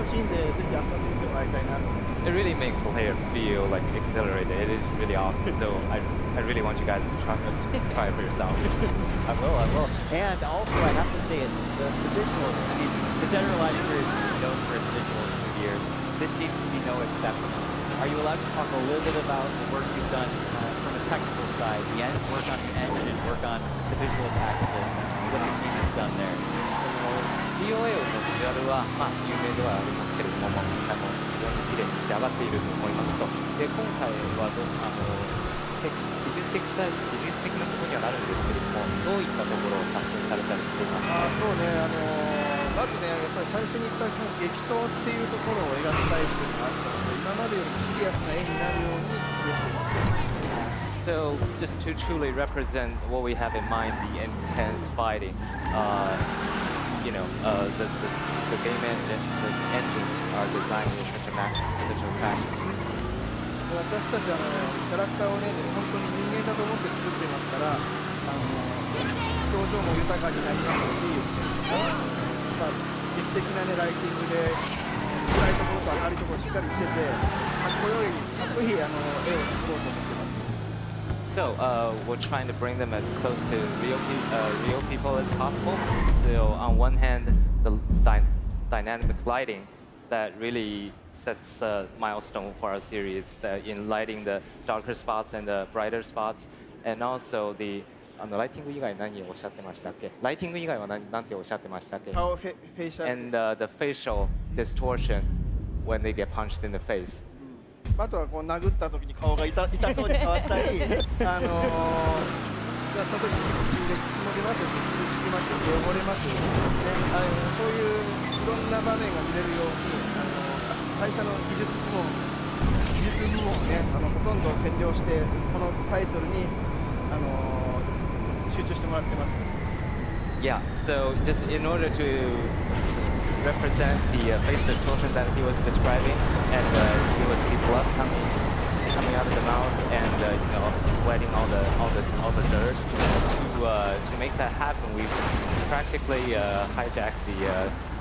心地いいんで、ぜひ遊んでみてもらいたいなと思います。It really makes player feel like exhilarated. It is really awesome. So I really want you guys to try it for yourself. I will. And also, I have to say, the visuals, I mean, the Dead or Alive series has been known for its visuals for years. This seems to be no exception. Are you allowed to talk a little bit about the work you've done from a technical side, work on the engine, work on the visual packages, what the team has done there? DOA のビジュアルは、有名ではありますけれども、非常に綺麗に仕上がっていると思いますと。で、今回は技術的なところにはなるんですけれども、どういったところを作成されたりしていますか？そうね、まずね、やっぱり最初に言った激闘っていうところを描きたいっていうのがあったので、今までよりもシリアスな絵になるようにできています。So, just to truly represent what we have in mind, the intense fighting, you know, the game engine, the engines are designed in such a fashion. 私たちキャラクターをね、本当に人間だと思って作っていますから、表情も豊かになりますし、劇的なね、ライティングで暗いところと明るいところをしっかり見せて、かっこいい絵を作ろうと思ってます。So, we're trying to bring them as close to real people as possible. So, on one hand, the dynamic lighting that really sets a milestone for our series in lighting the darker spots and the brighter spots, and also the ライティング以外何をおっしゃってましたっけ？ライティング以外は何ておっしゃってましたっけ？ And the facial distortion when they get punched in the face. あとはこう殴った時に顔が痛そうに変わったり、その時に血で血も出ますし、傷つきますし、汚れますし、そういういろんな場面が見れるように、会社の技術部門をね、ほとんど占領して、このタイトルに集中してもらってます。Yeah, so just in order to represent the face distortion that he was describing, and you will see blood coming out of the mouth, and you know, sweating all the dirt. To make that happen, we practically hijacked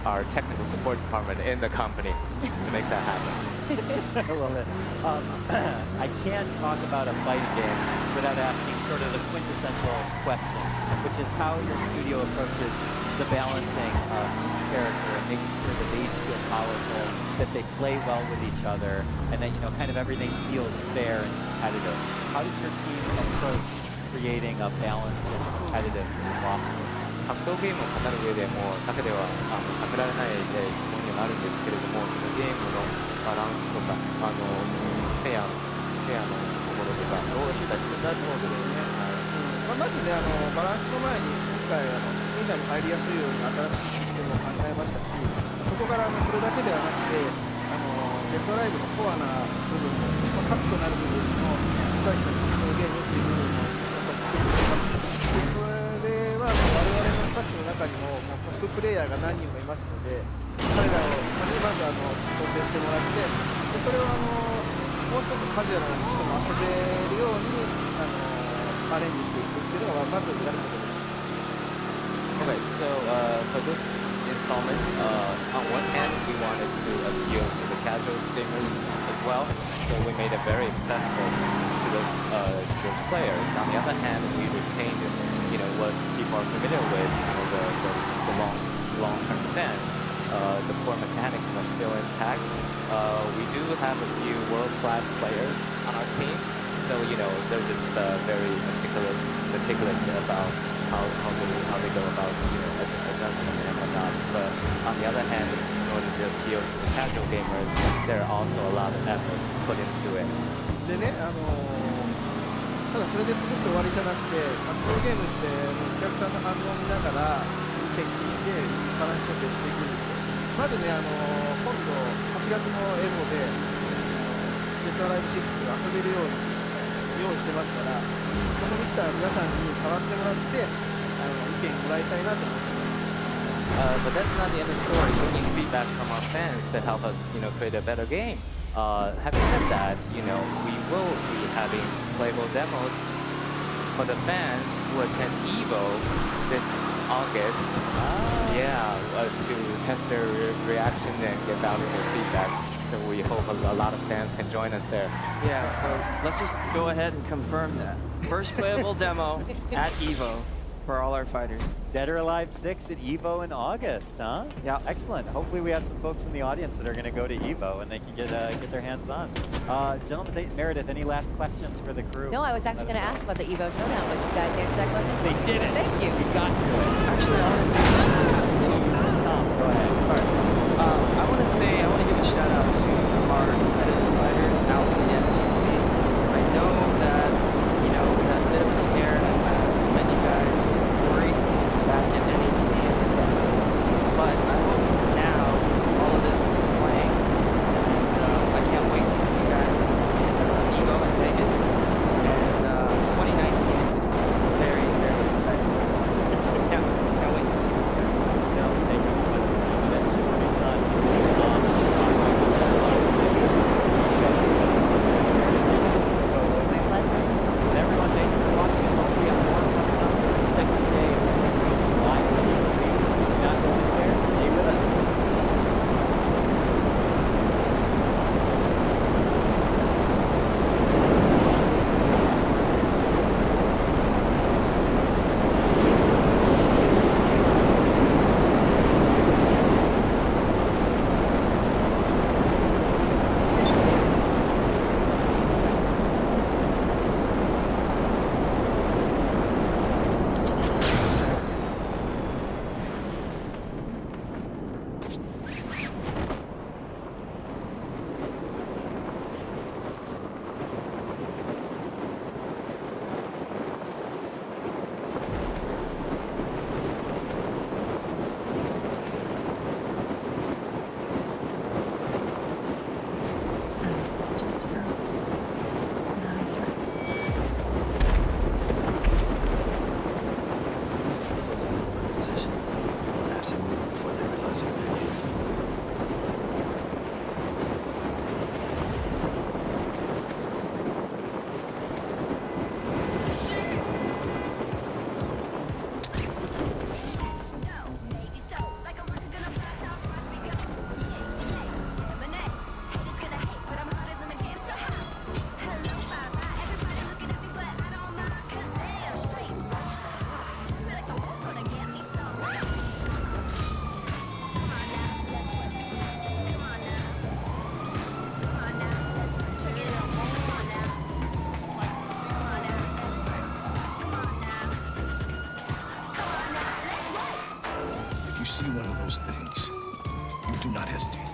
our technical support department in the company to make that happen. I love it. I can't talk about a fighting game without asking sort of the quintessential question, which is how your studio approaches the balancing of each character and making sure that they feel powerful, that they play well with each other, and that, you know, kind of everything feels fair and competitive. How does your team approach creating a balanced and competitive roster? 格闘ゲームを語る上でも避けては避けられない質問にはなるんですけれども、そのゲームのバランスとかフェアのところとかどういったチームだと思うんですね。まずね、バランスの前に今回初心者に入りやすいように新しいシステムを考えましたし、そこからそれだけではなくてデッドライブのコアな部分も、核となる部分のしっかりした実装ゲームっていう部分もやっぱり作っています。それは我々のスタッフの中にもトッププレイヤーが何人もいますので、彼らにまず調整してもらって、でそれをもうちょっとカジュアルな人も遊べるようにアレンジしていくっていうのがまずやることです。Okay, so for this installment, on one hand, we wanted to appeal to the casual gamers as well, so we made it very accessible to those players. On the other hand, we retained, you know, what people are familiar with, you know, the long-term fans. The core mechanics are still intact. We do have a few world-class players on our team, so you know they're just very meticulous about how they go about, you know, adjustment and whatnot. But on the other hand, in order to appeal to the casual gamers, there are also a lot of effort put into it. でね、ただそれで作って終わりじゃなくて、格闘ゲームってお客さんの反応を見ながら見て聞いてバランス調整していくんですよ。まずね、今度8月のエボでデッドライブ6が遊べるように用意してますから、その見た皆さんに触ってもらって意見もらいたいなと思ってます。But that's not the end of the story. We need feedback from our fans to help us, you know, create a better game. Having said that, you know, we will be having playable demos for the fans who attend EVO this August. To test their reaction and get valuable feedbacks. So we hope a lot of fans can join us there. Yeah, so let's just go ahead and confirm that. First playable demo at EVO for all our fighters. Dead or Alive 6 at EVO in August, huh? Yeah. Excellent. Hopefully we have some folks in the audience that are going to go to EVO and they can get their hands on. Gentlemen, Meredith, any last questions for the crew? No, I was actually going to ask about the EVO Showdown, but you guys answered that question. They did it. Thank you. We got to it. Actually, I want to say Tom, go ahead. sorry. I want to give a shout out to our competitive fighters out in the FGC. I know that, we had a bit of a scare and many guys were worried back in NEC in December. But I hope now all of this is explained, and I can't wait to see you guys in EVO in Vegas. And 2019 is going to be very, very exciting. So can't wait to see this guys. No, thank you so much for coming. That's super fun. My pleasure. And everyone, thank you for watching. And hopefully we have more coming up for the second day of PlayStation Live. Not go anywhere. Stay with us. Just for Position. I have to move before they realize I'm ready. If you see one of those things, you do not hesitate.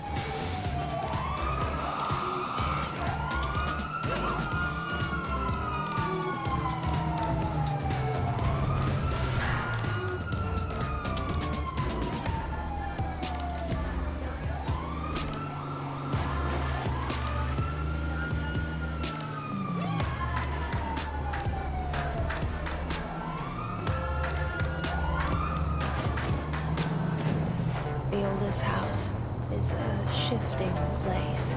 the oldest house is a shifting place.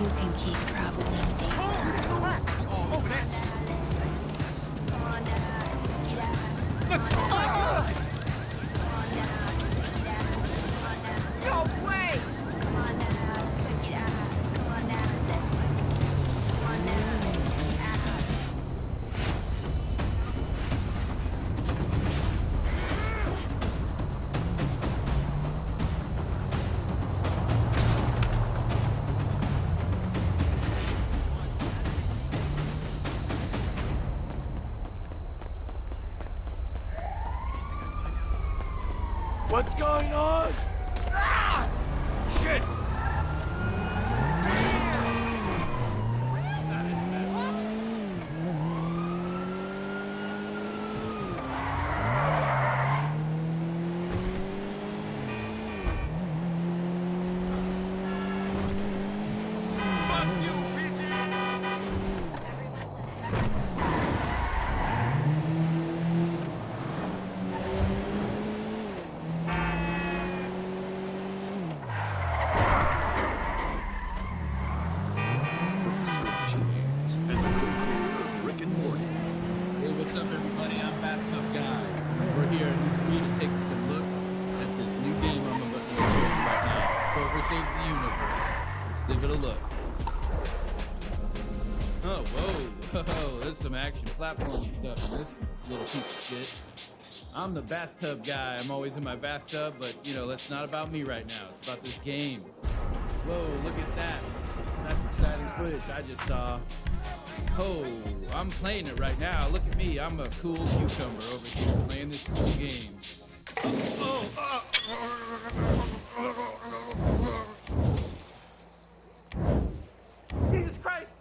You can keep traveling deeper. What's going on? Ah! Shit! of the universe. Let's give it a look. Oh, whoa, there's some action platform stuff in this little piece of shit. I'm the bathtub guy. I'm always in my bathtub, but you know, that's not about me right now. It's about this game. Whoa, look at that. That's exciting footage I just saw. Oh, I'm playing it right now. Look at me. I'm a cool cucumber over here playing this cool game. Jesus Christ!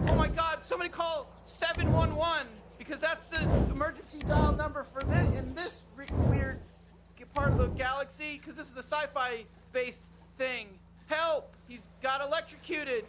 Oh my God! Somebody call 711 because that's the emergency dial number for this in this weird part of the galaxy. Because this is a sci-fi based thing. Help! He's got electrocuted.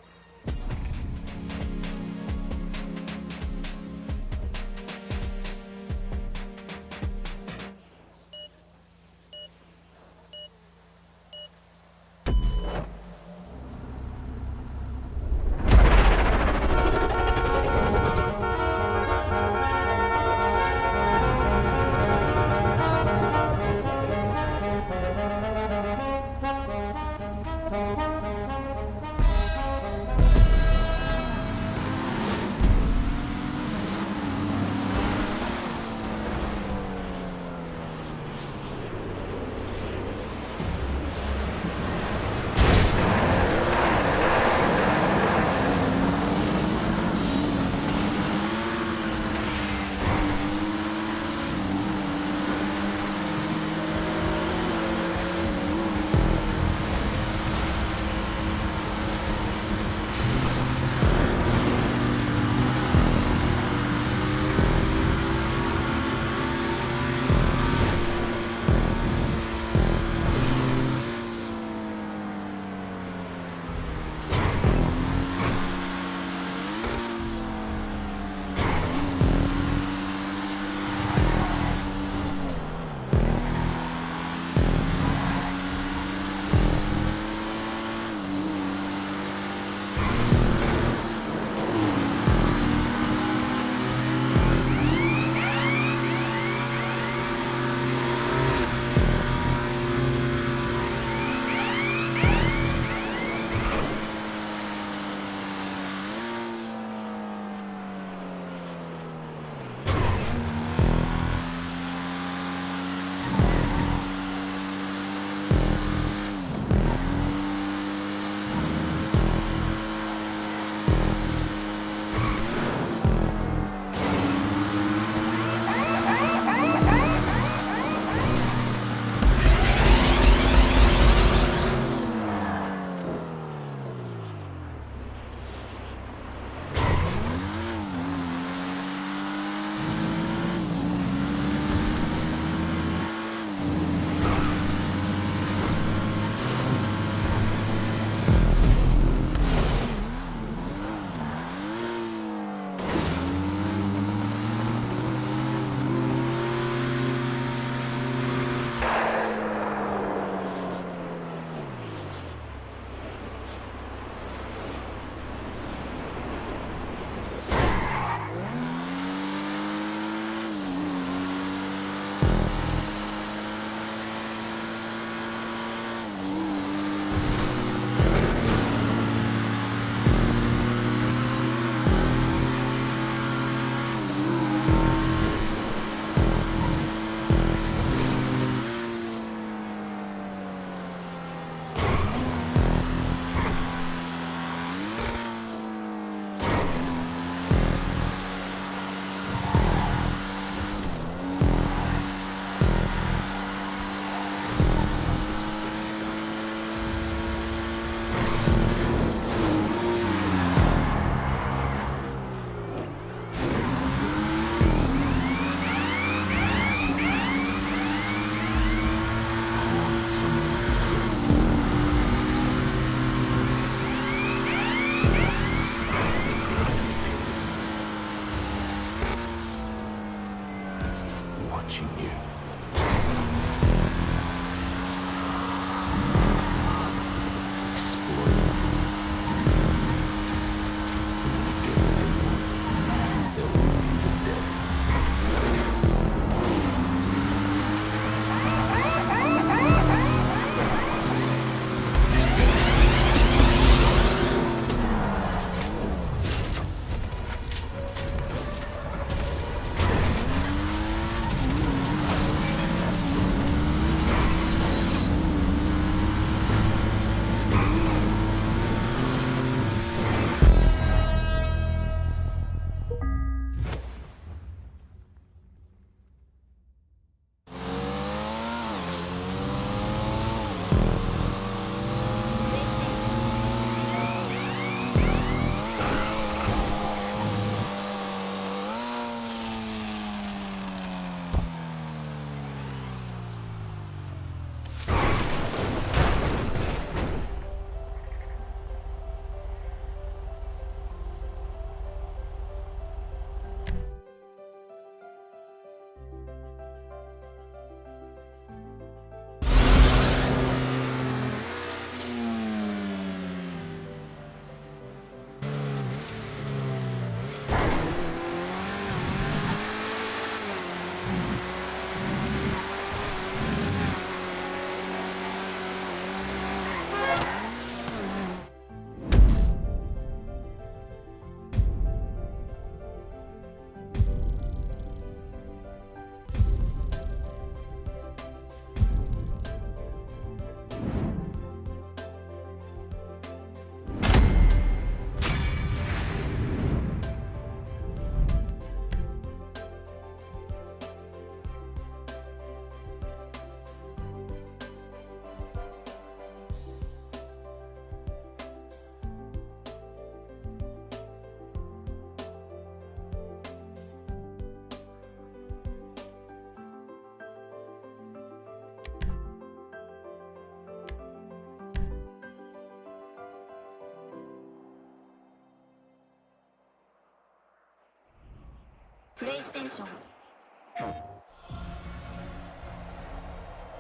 PlayStation.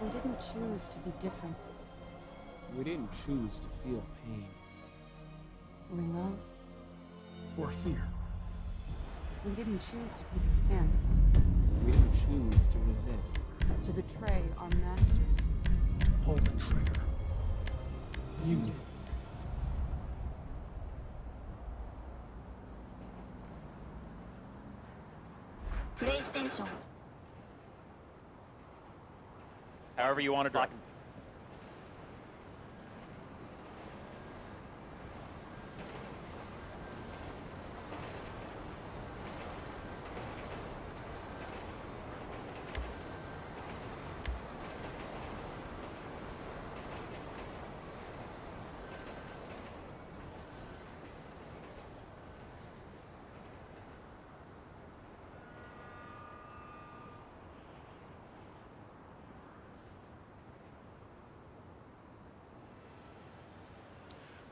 We didn't choose to be different. We didn't choose to feel pain. Or love. Or fear. We didn't choose to take a stand. We didn't choose to resist. To betray our masters. To pull the trigger. You did. PlayStation. However you want to drop.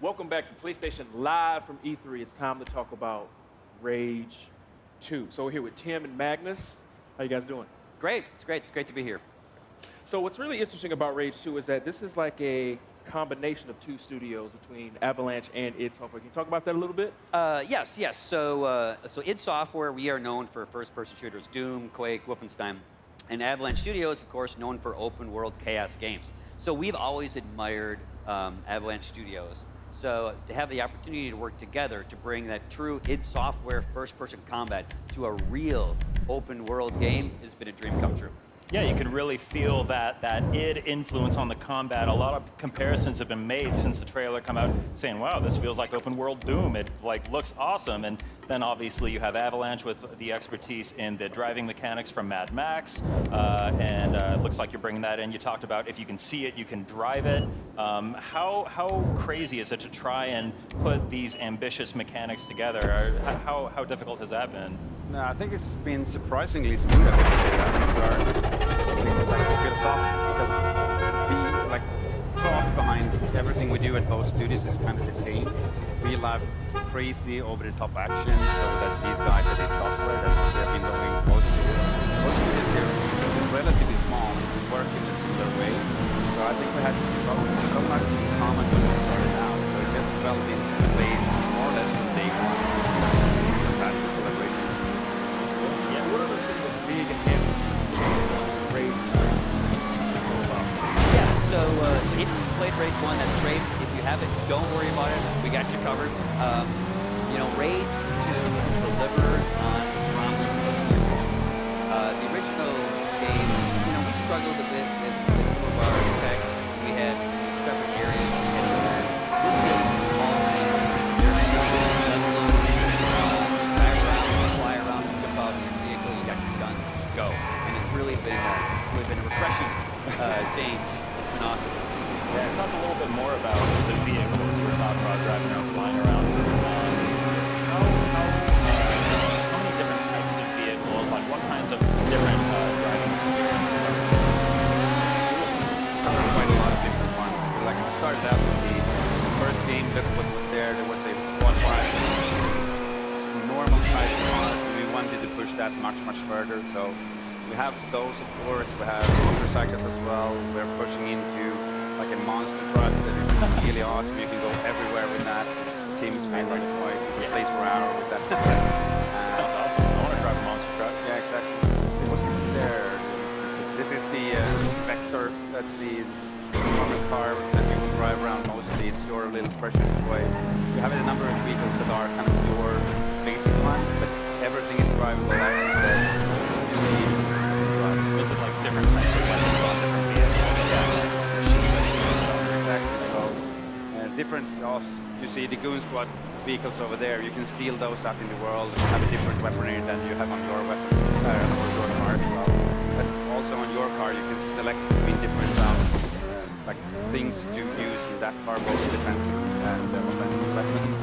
Welcome back to PlayStation Live from E3. It's time to talk about Rage 2. So we're here with Tim and Magnus. How you guys doing? Great. It's great. It's great to be here. So what's really interesting about Rage 2 is that this is like a combination of two studios between Avalanche and id Software. Can you talk about that a little bit? Yes. So id Software, we are known for first-person shooters, Doom, Quake, Wolfenstein. And Avalanche Studios, of course, known for open-world chaos games. So we've always admired Avalanche Studios. So to have the opportunity to work together to bring that true id Software first-person combat to a real open-world game has been a dream come true. Yeah, you can really feel that id influence on the combat. A lot of comparisons have been made since the trailer come out, saying, "Wow, this feels like open world Doom. It looks awesome." And then obviously you have Avalanche with the expertise in the driving mechanics from Mad Max, and it looks like you're bringing that in. You talked about if you can see it, you can drive it. How crazy is it to try and put these ambitious mechanics together? How difficult has that been? No, I think it's been surprisingly smooth. The thought behind everything we do at both studios is kind of the same. We love crazy, over-the-top action, so that these guys that did software, that's what they've been doing most studios. Most studios here is relatively small and we work in a similar way. So I think we had so much in common when we started out. So it just fell into place more or less from day one. Fantastic collaboration. Yeah, what are some of the big enhancements to Rage 3? Yeah, so if you played Rage 1, that's great. If you haven't, don't worry about it. We got you covered. Rage 2 delivered on the promise of the the original game, we struggled a bit with some of our tech. We had separate areas to get to that. This is all things. You're in level up, drive around, fly around, jump out of your vehicle, you got your gun, go. And it's really been a refreshing change. It's been awesome. Yeah, talk a little bit more about the vehicles you were talking about driving around, flying around. How many different types of vehicles, like what kinds of different driving experiences? Quite a lot of different ones. Like we started out with the first game, look what was there. There was a quad-bike, normal size car. We wanted to push that much further. So we have those, of course. We have motorcycles as well. We're pushing into like a monster truck that is really awesome. You can go everywhere with that. Tim's favorite toy. He plays around with that. Sounds awesome. I want to drive a monster truck. Yeah, exactly. It wasn't there. This is the Vector. That's the performance car that you can drive around mostly. It's your little precious toy. You have a number of vehicles that are kind of your basic ones, but everything is drivable. As you said, you see. Is it like different types of weapons on different vehicles? Exactly. So, different. You see the Goon Squad vehicles over there. You can steal those out in the world and have a different weaponry than you have on your weapon or your car as well. But also on your car, you can select between different like things to use in that car, both defensive and offensive weapons,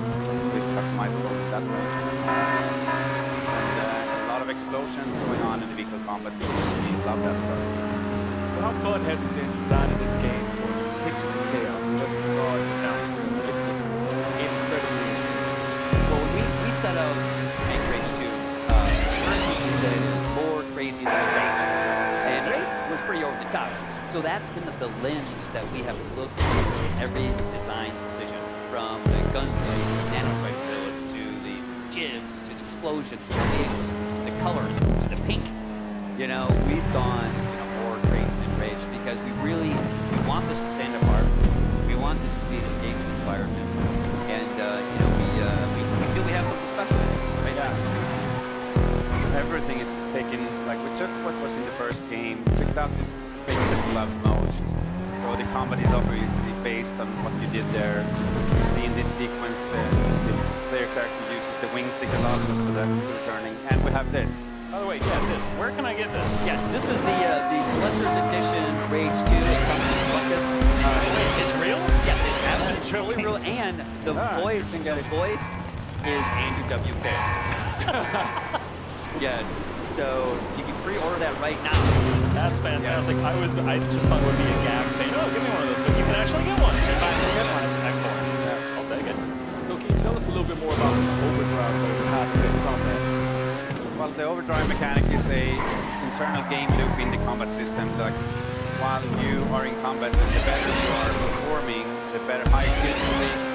with customizable in that way. And a lot of explosions going on in the vehicle combat. We love that stuff. So how fun has it been designing this game for the picture of chaos? What you saw in the down incredibly. Well, when we set out to make Rage 2, first we said is more crazy than Rage. And Rage was pretty over the top. So that's been the lens that we have looked at every design decision, from the gunplay to the nanofighter bullets to the jibs to the explosions to the vehicles to the colors to the pink. You know, we've gone more crazy than Rage because we want this to stand apart. We want this to be a gaming environment, and we feel we have something special right now. Everything is taken, like we took what was in the first game, took out the things that we loved most. So the combat is obviously based on what you did there. You see in this sequence, the player character uses the wing stick a lot for the turning, and we have this. By the way, yeah, this. Where can I get this? Yes, this is the Collector's Edition Rage 2. It comes in buckets. Wait, it's real? Yes, it's absolutely real. And the voice is Andrew WK. Yes, so you can pre-order that right now. That's fantastic. I just thought it would be a gag saying, oh, give me one of those, but you can actually get one. If I can get one, that's excellent. Yeah, I'll take it. So can you tell us a little bit more about overdrive and how to play combat? Well, the overdrive mechanic is a internal game loop in the combat system. Like, while you are in combat, the better you are performing, the better high skill you will be.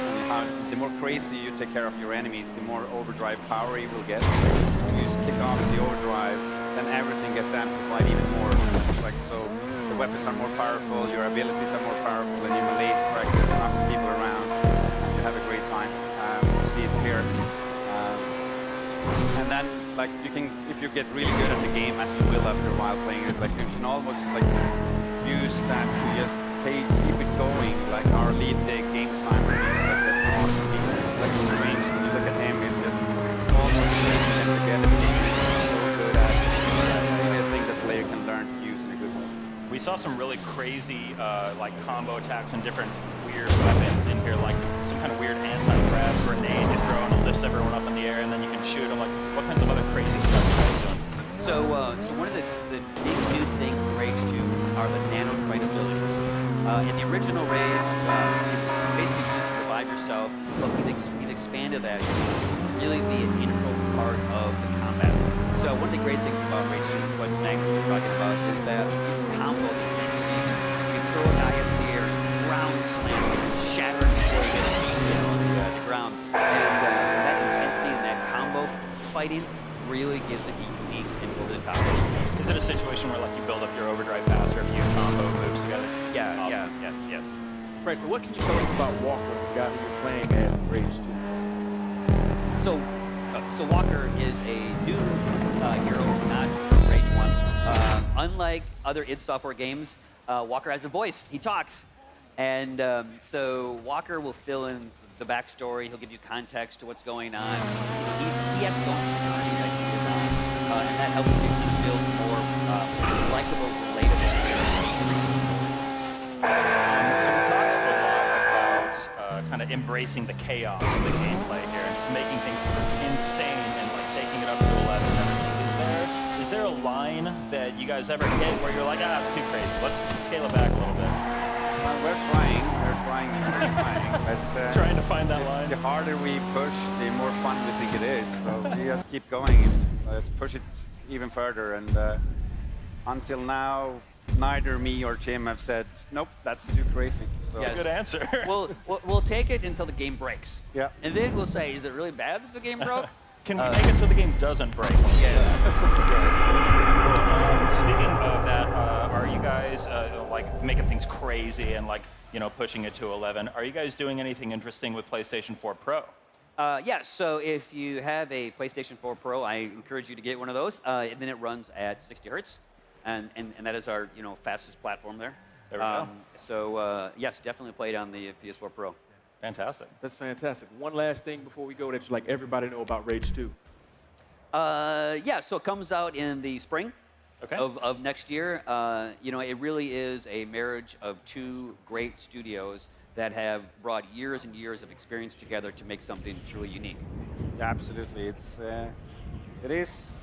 The more crazy you take care of your enemies, the more overdrive power you will get. When you stick off the overdrive, then everything gets amplified even more. Like, so the weapons are more powerful, your abilities are more powerful, and you melee strike enough people around, and you have a great time. You see it here. And then, like, you can, if you get really good at the game, as you will after a while playing it, like, you can almost, like, use that to just keep it going. Like, our lead game designer is like strange. When you look at him, it's just almost shaking them together. He's so good at it. I think that player can learn to use in a good way. We saw some really crazy like combo attacks and different weird weapons in here, like some kind of weird anti-grav grenade that throw and lifts everyone up in the air, and then you can shoot them. Like, what kinds of other crazy stuff are you doing? So one of the big new things in Rage 2 are the nanofighter abilities. In the original Rage, you basically just revive yourself, but we've expanded that to really be an integral part of the combat. So one of the great things about Rage 2, what Magnus was talking about, is that you can combo these things. You can throw a guy up in the air, ground slam, shatter him before he gets the ground. And that intensity and that combo fighting really gives it a unique and over-the-top. Is it a situation where, like, you build up your overdrive faster if you combo moves together? Yeah, awesome. yes. Right, so what can you tell us about Walker, the guy who you're playing at Rage 2? So Walker is a new hero, not Rage 1. Unlike other id Software games, Walker has a voice. He talks. And so Walker will fill in the backstory. He'll give you context to what's going on. He has his own journey that he is on, and that helps you to build more likable, relatable characters. So we talked a lot about kind of embracing the chaos of the gameplay here and just making things insane and like taking it up to 11 and everything. Is there a line that you guys ever hit where you're like, it's too crazy, let's scale it back a little bit? We're trying. But, trying to find that line. The harder we push, the more fun we think it is. So we just keep going. Let's push it even further. And until now, neither me or Jim have said, nope, that's too crazy. So. Yes. Good answer. We'll take it until the game breaks. Yeah. And then we'll say, is it really bad if the game broke? Can we make it so the game doesn't break? Speaking of that, are you guys like making things crazy and like, pushing it to 11? Are you guys doing anything interesting with PlayStation 4 Pro? Yes, so if you have a PlayStation 4 Pro, I encourage you to get one of those. And then it runs at 60 hertz, and that is our fastest platform there. There we go. So yes, definitely play it on the PS4 Pro. Fantastic. That's fantastic. One last thing before we go that you'd like everybody to know about Rage 2. Yeah, so it comes out in the spring of next year. It really is a marriage of two great studios that have brought years and years of experience together to make something truly unique. Yeah, absolutely. It is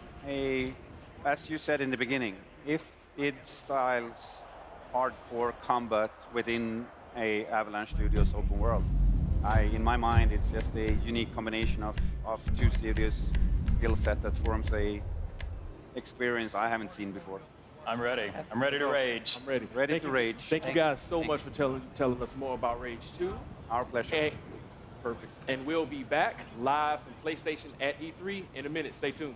as you said in the beginning, if it styles hardcore combat within a Avalanche Studios open world. In my mind, it's just a unique combination of two studios' skill set that forms a experience I haven't seen before. I'm ready. I'm ready to rage. I'm ready. Ready to rage. Thank you guys so much for telling us more about Rage 2. Our pleasure. And, perfect. And we'll be back live from PlayStation at E3 in a minute. Stay tuned.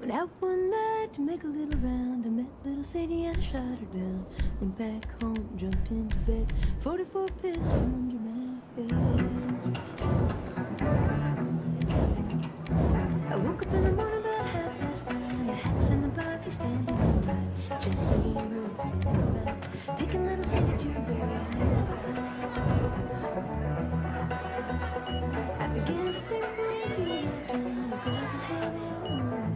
Went out one night to make a little round. I met little Sadie and I shot her down. Went back home, jumped into bed. 44 pistol under my head. I woke up in the morning about 9:30. The hats and the buggy standing by. Jensen Gabriel standing by. Taking little Sadie to bed. I began to think what do that time. I got my head in the moon.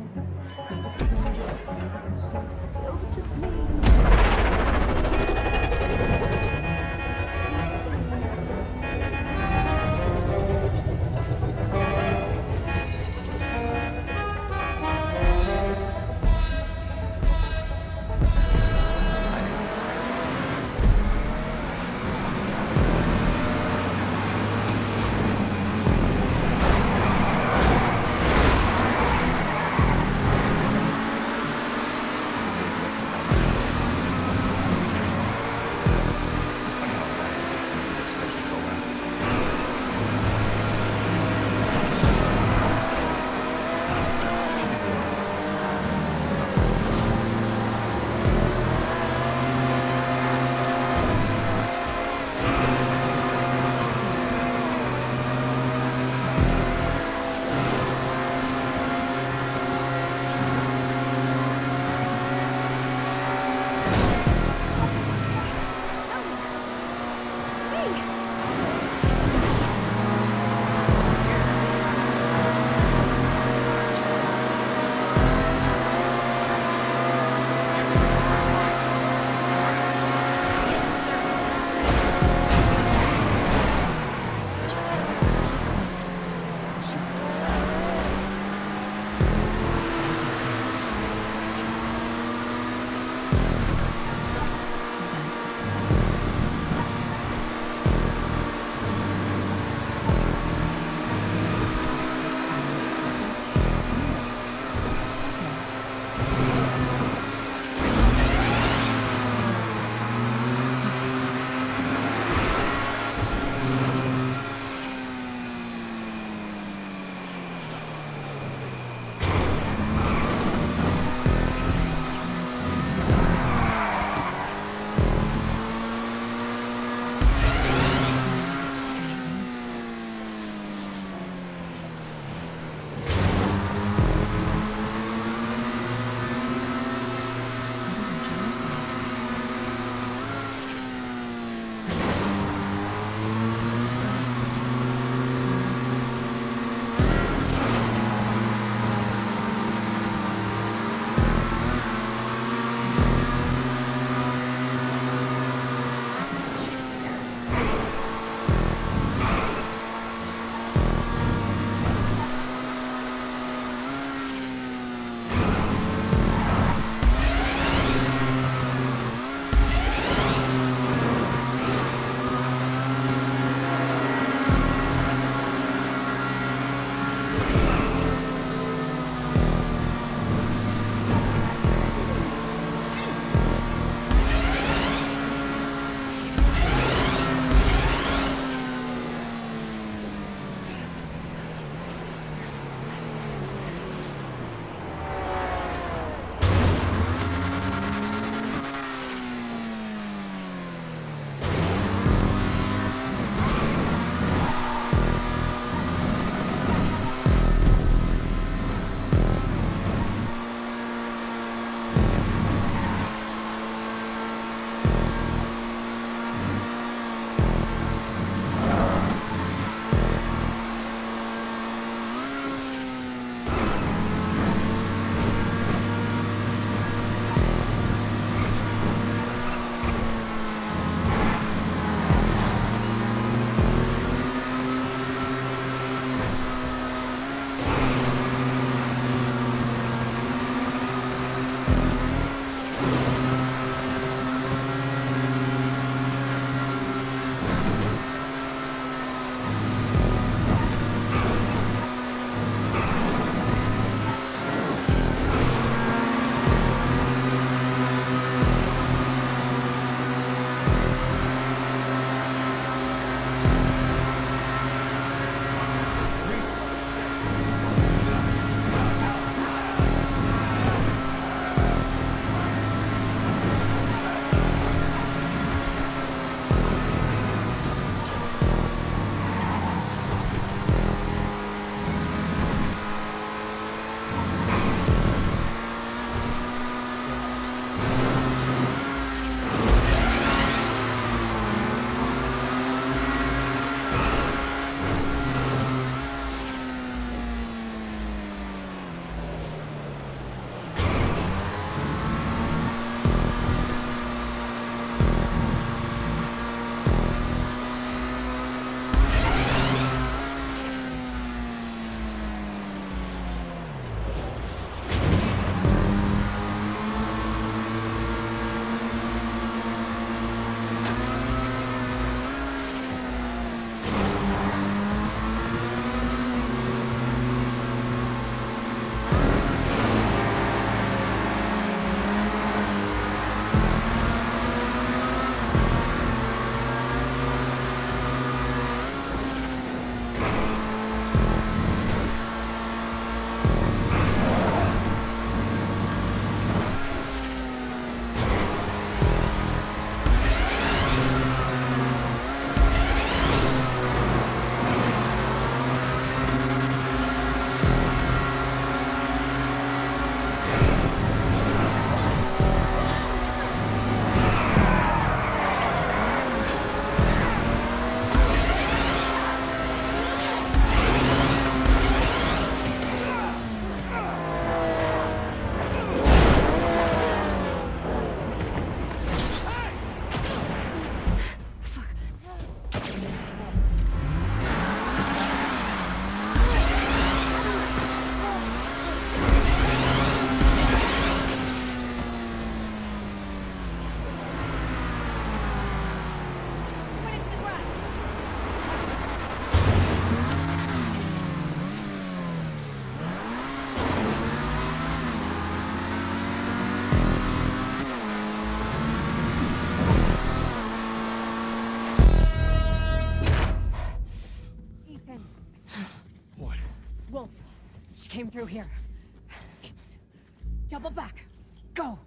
through here. Double back. Go.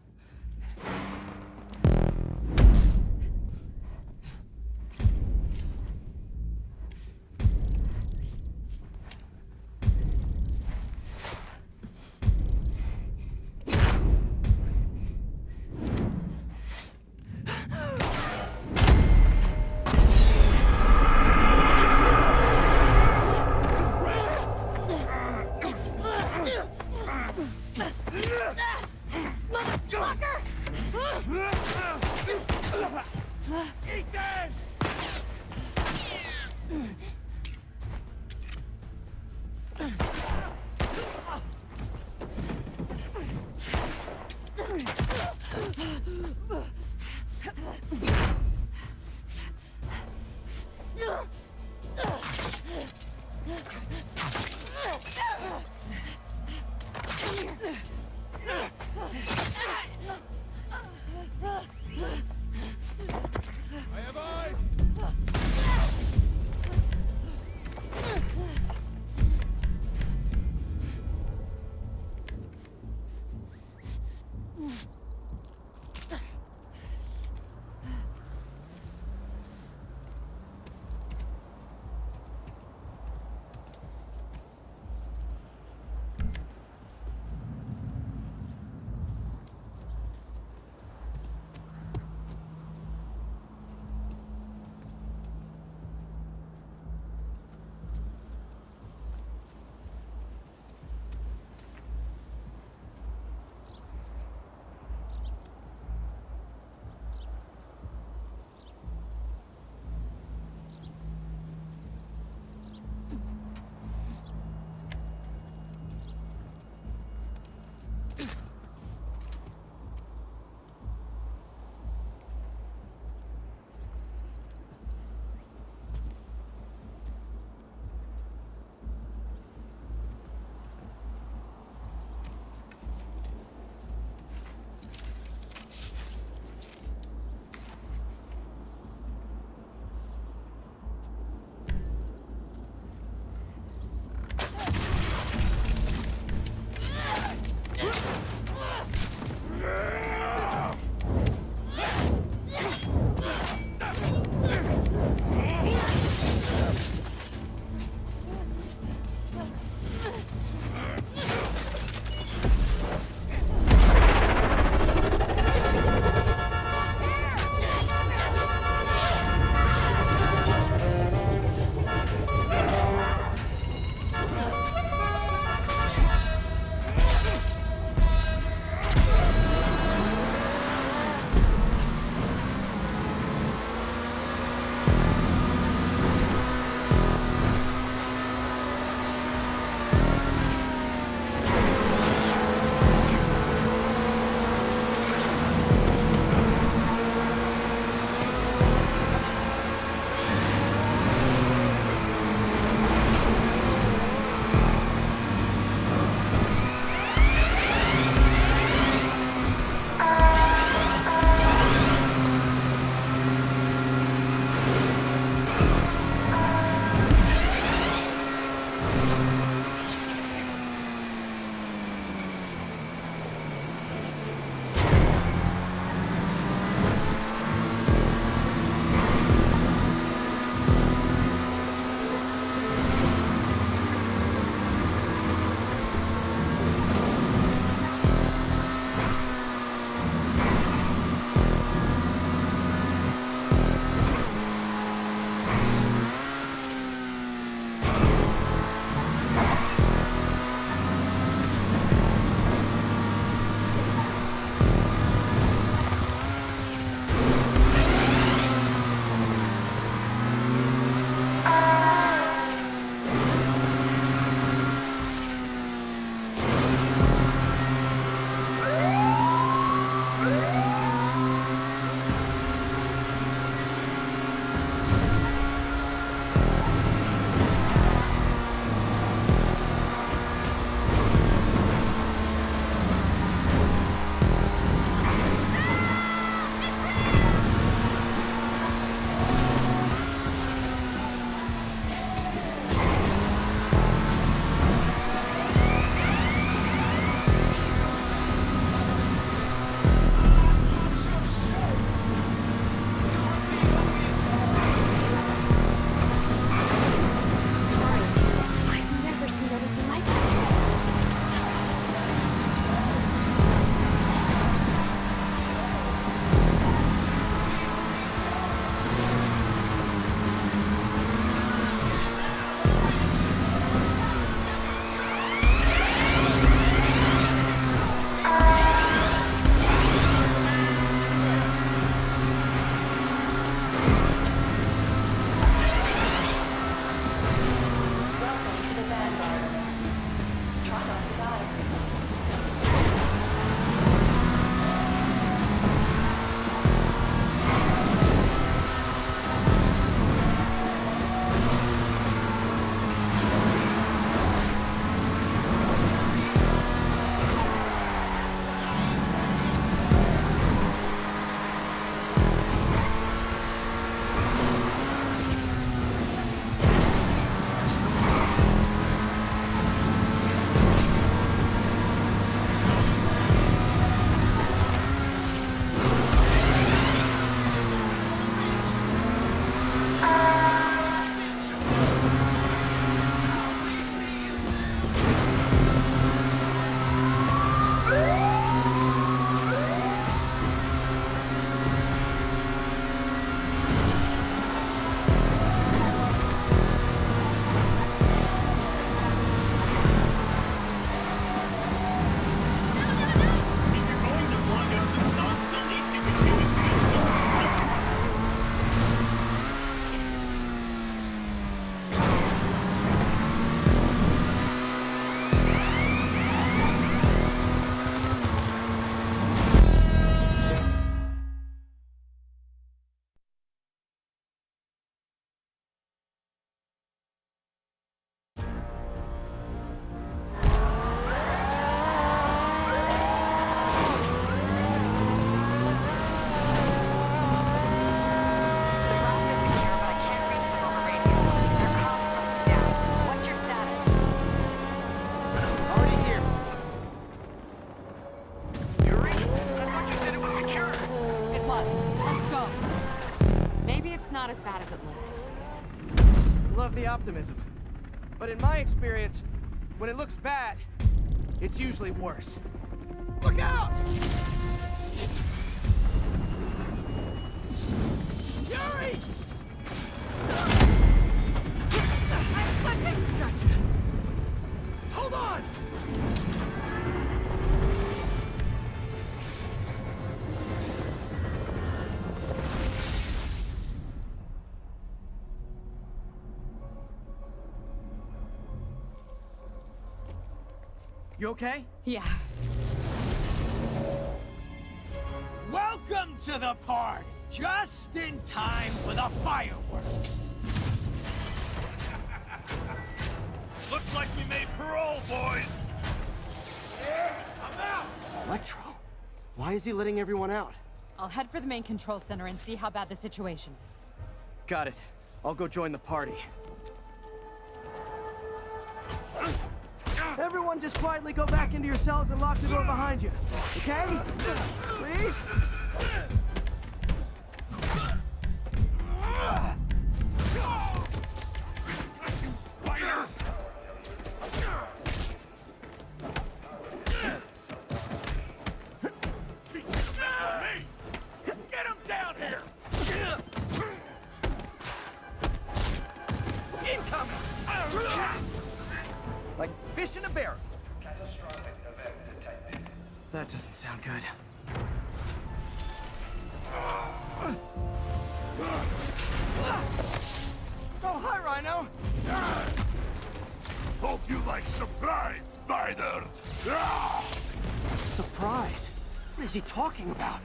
Maybe it's not as bad as it looks. Love the optimism. But in my experience, when it looks bad, it's usually worse. Look out! Yuri! I'm slipping! Gotcha. Hold on! You okay? Yeah. Welcome to the party! Just in time for the fireworks! Looks like we made parole, boys. I'm out! Electro? Why is he letting everyone out? I'll head for the main control center and see how bad the situation is. Got it. I'll go join the party. Everyone just quietly go back into your cells and lock the door behind you. Okay? Please? Get him down here! Incoming! Like fish in a barrel. That doesn't sound good. Oh, hi, Rhino! Hope you like surprise, Spider. Surprise? What is he talking about?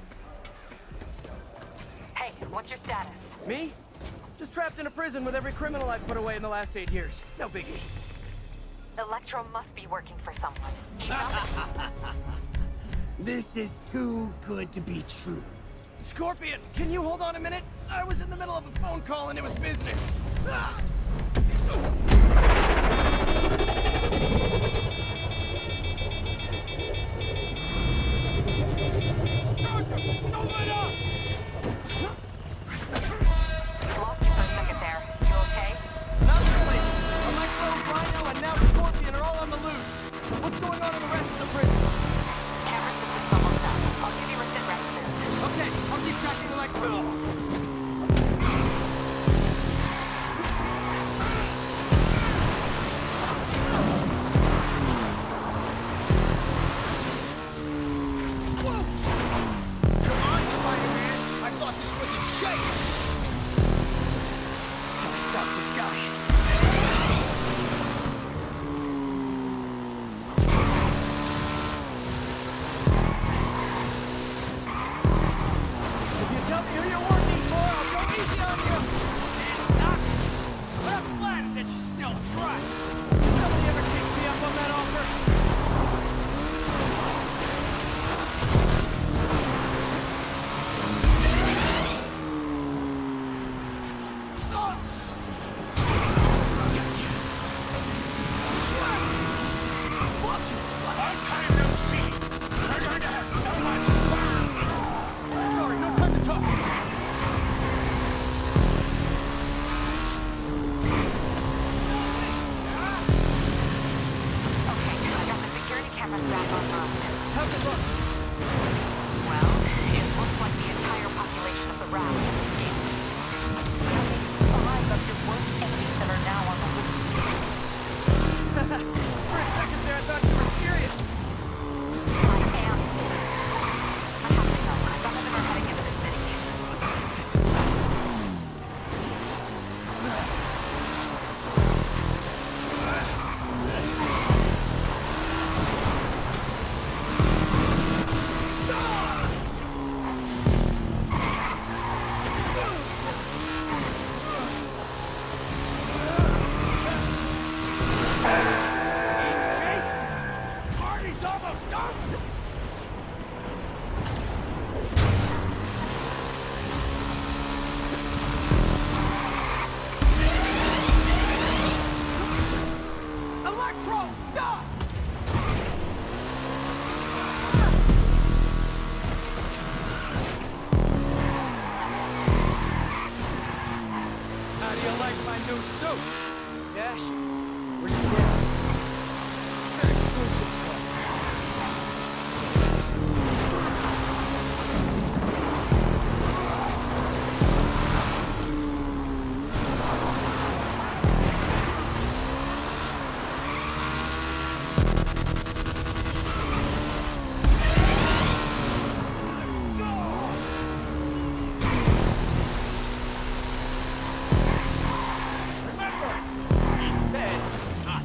Hey, what's your status? Me? Just trapped in a prison with every criminal I've put away in the last 8 years. No biggie. Electro must be working for someone. This is too good to be true. Scorpion, can you hold on a minute? I was in the middle of a phone call and it was business. Ah! Don't let up! Lost you for a second there. You okay? Not really. Electro, Rhino, and now Scorpion are all on the loose. What's going on in the rest of the prison? Camera system's almost done. I'll give you a sit rep soon. Okay, I'll keep tracking Electro. Tell me who you're working Coach, Dash, Where'd you get? it's an exclusive club. Remember, he said not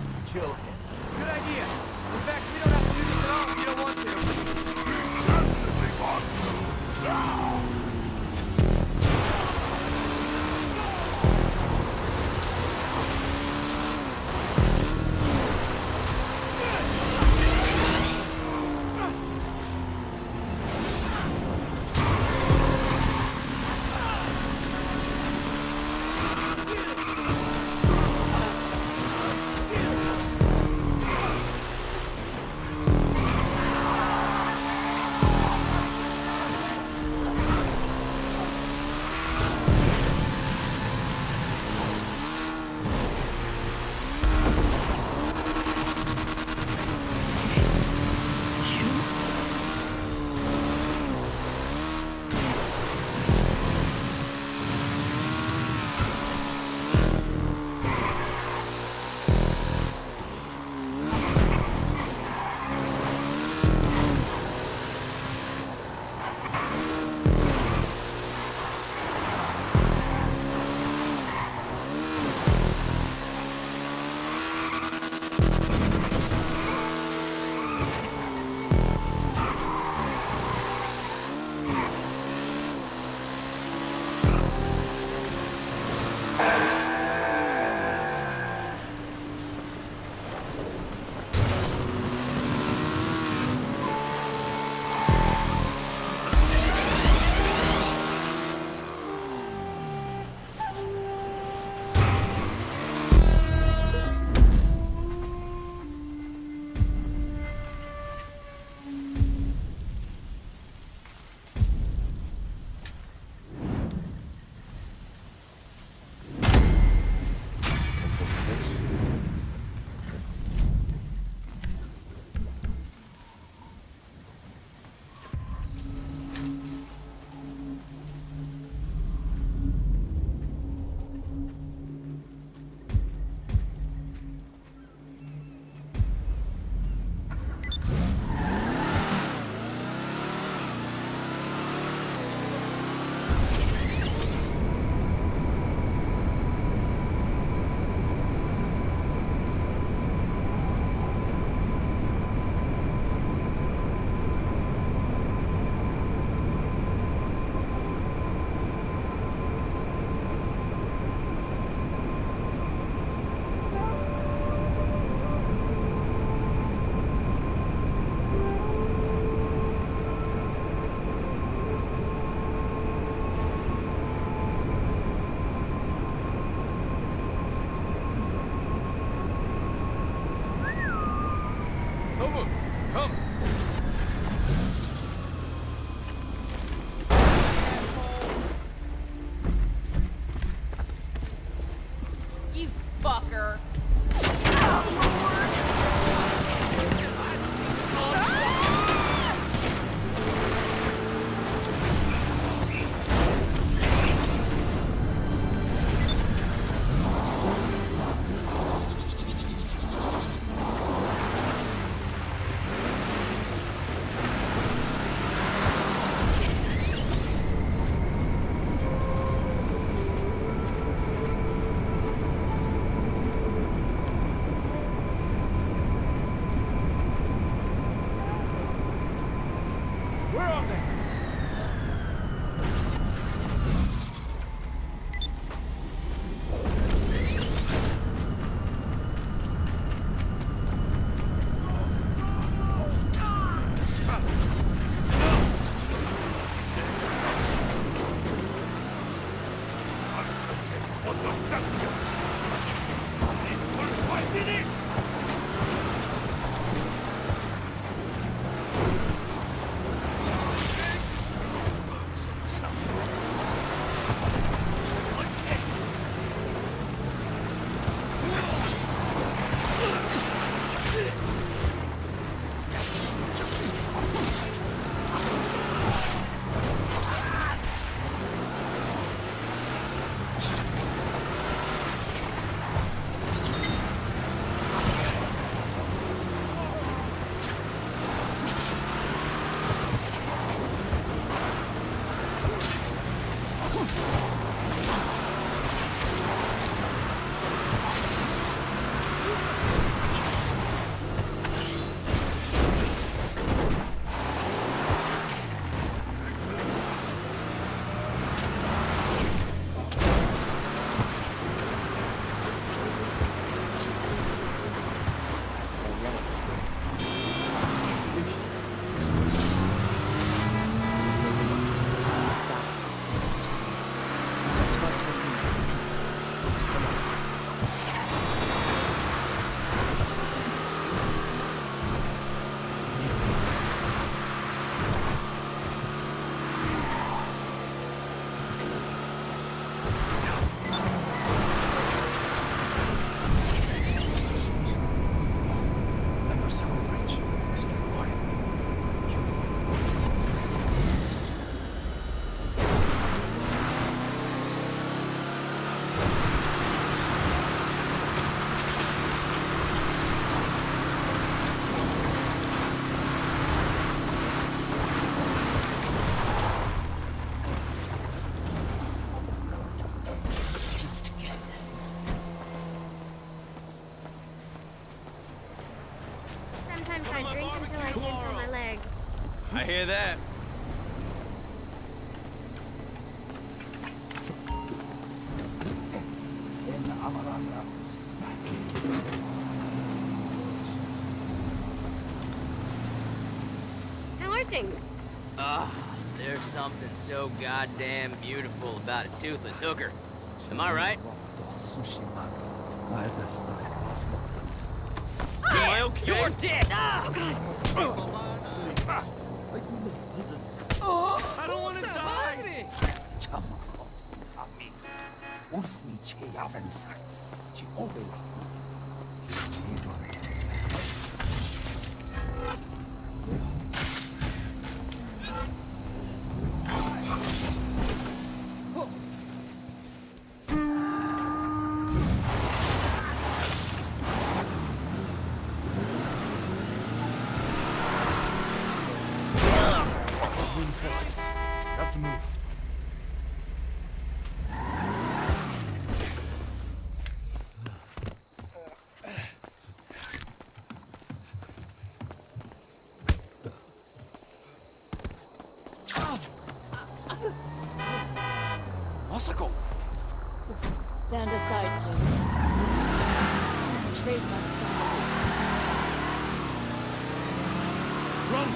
hear that. How are things? There's something so goddamn beautiful about a toothless hooker. Am I right? Am I okay? You're dead! Oh, God! I don't want to die! Reinforcements. You have to move. Masako! Stand aside, Jim. Trade my Run!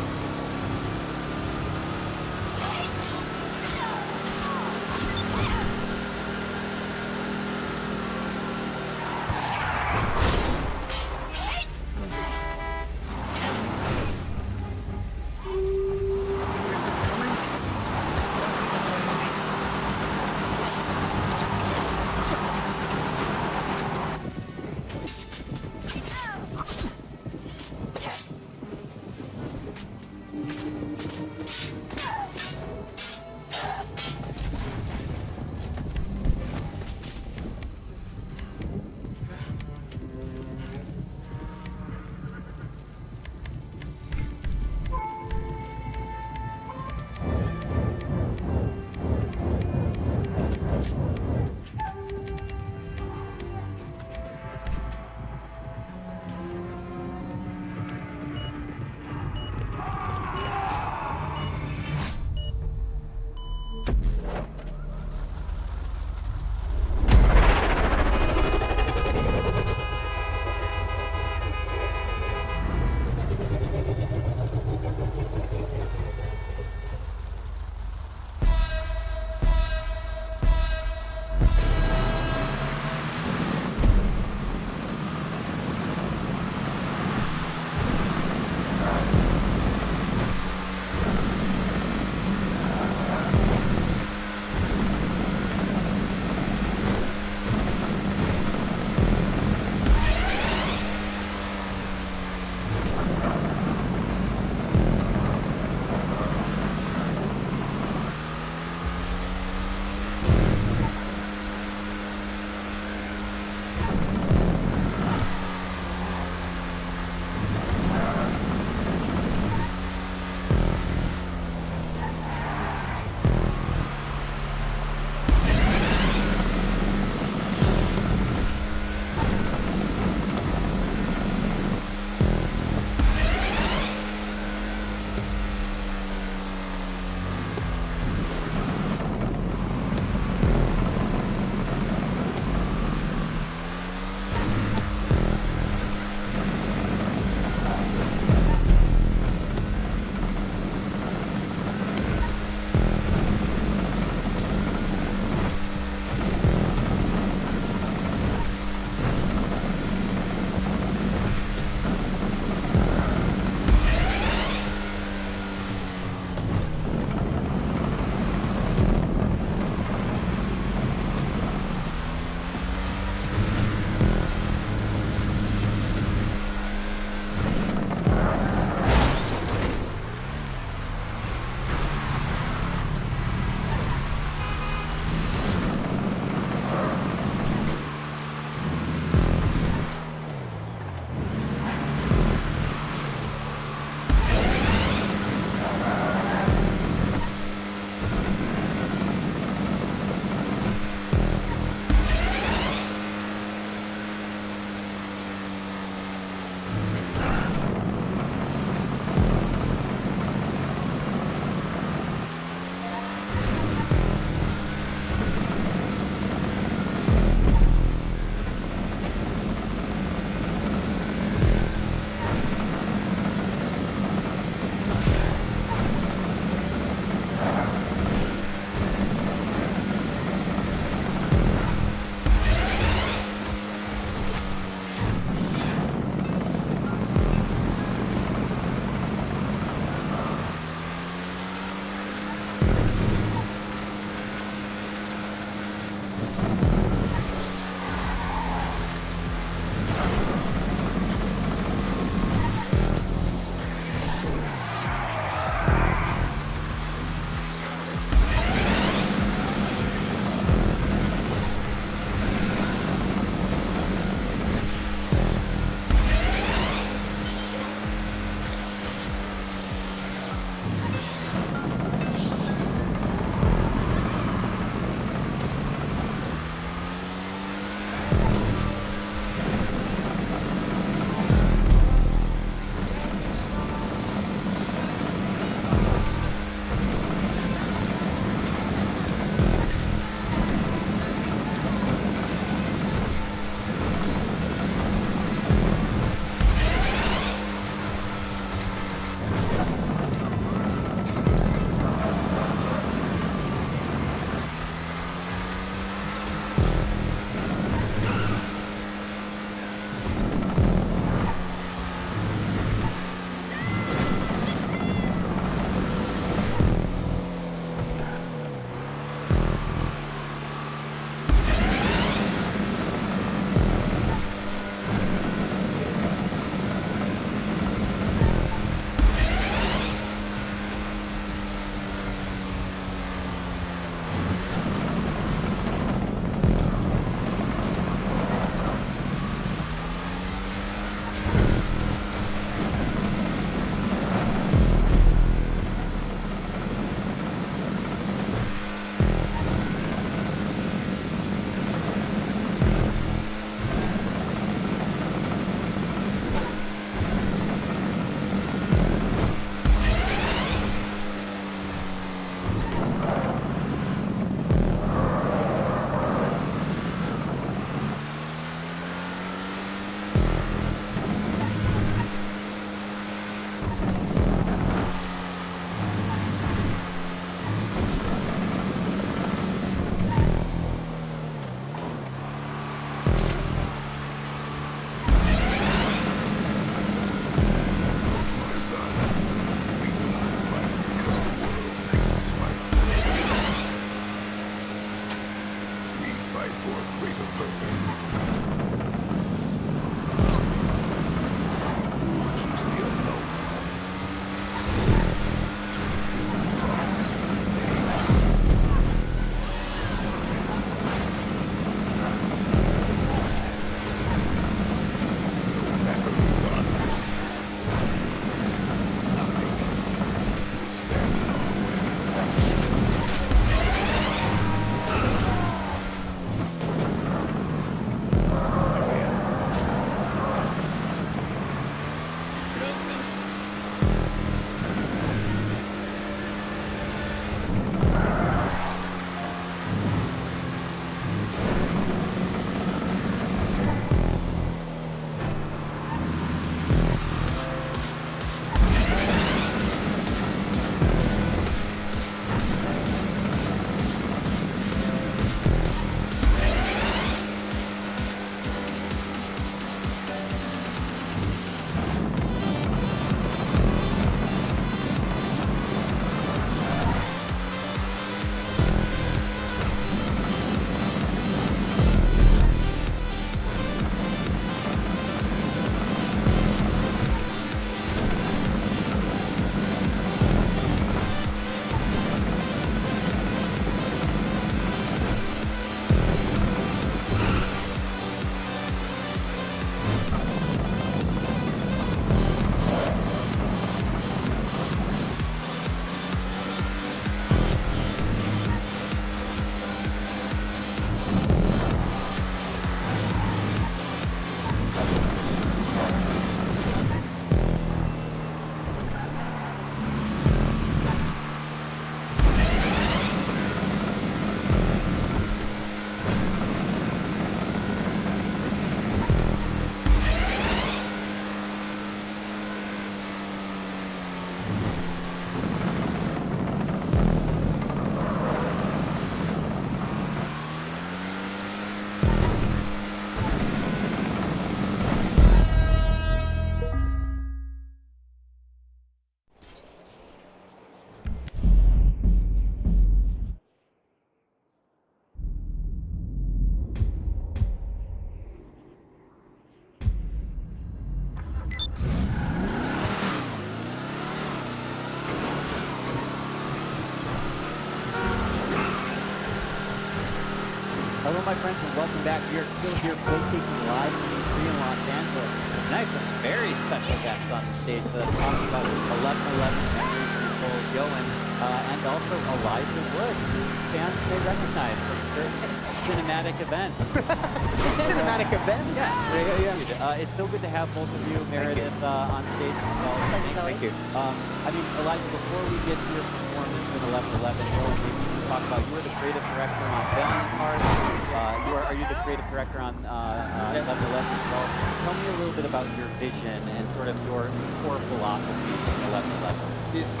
my friends, and welcome back. We are still here, PlayStation Live from E3 in Los Angeles. Tonight, some very special guests on the stage with us talking about 11/11 memories from Cole Yoen, and also Elijah Wood, who fans may recognize from certain cinematic events. Cinematic event? Yeah. It's so good to have both of you, Meredith, on stage as well. Thank you. I mean, Elijah, before we get to your performance in 11/11, maybe you can talk about, you were the creative director on Valiant Hearts. Are you the creative director on 11/11 as well? Tell me a little bit about your vision and sort of your core philosophy in 11/11. This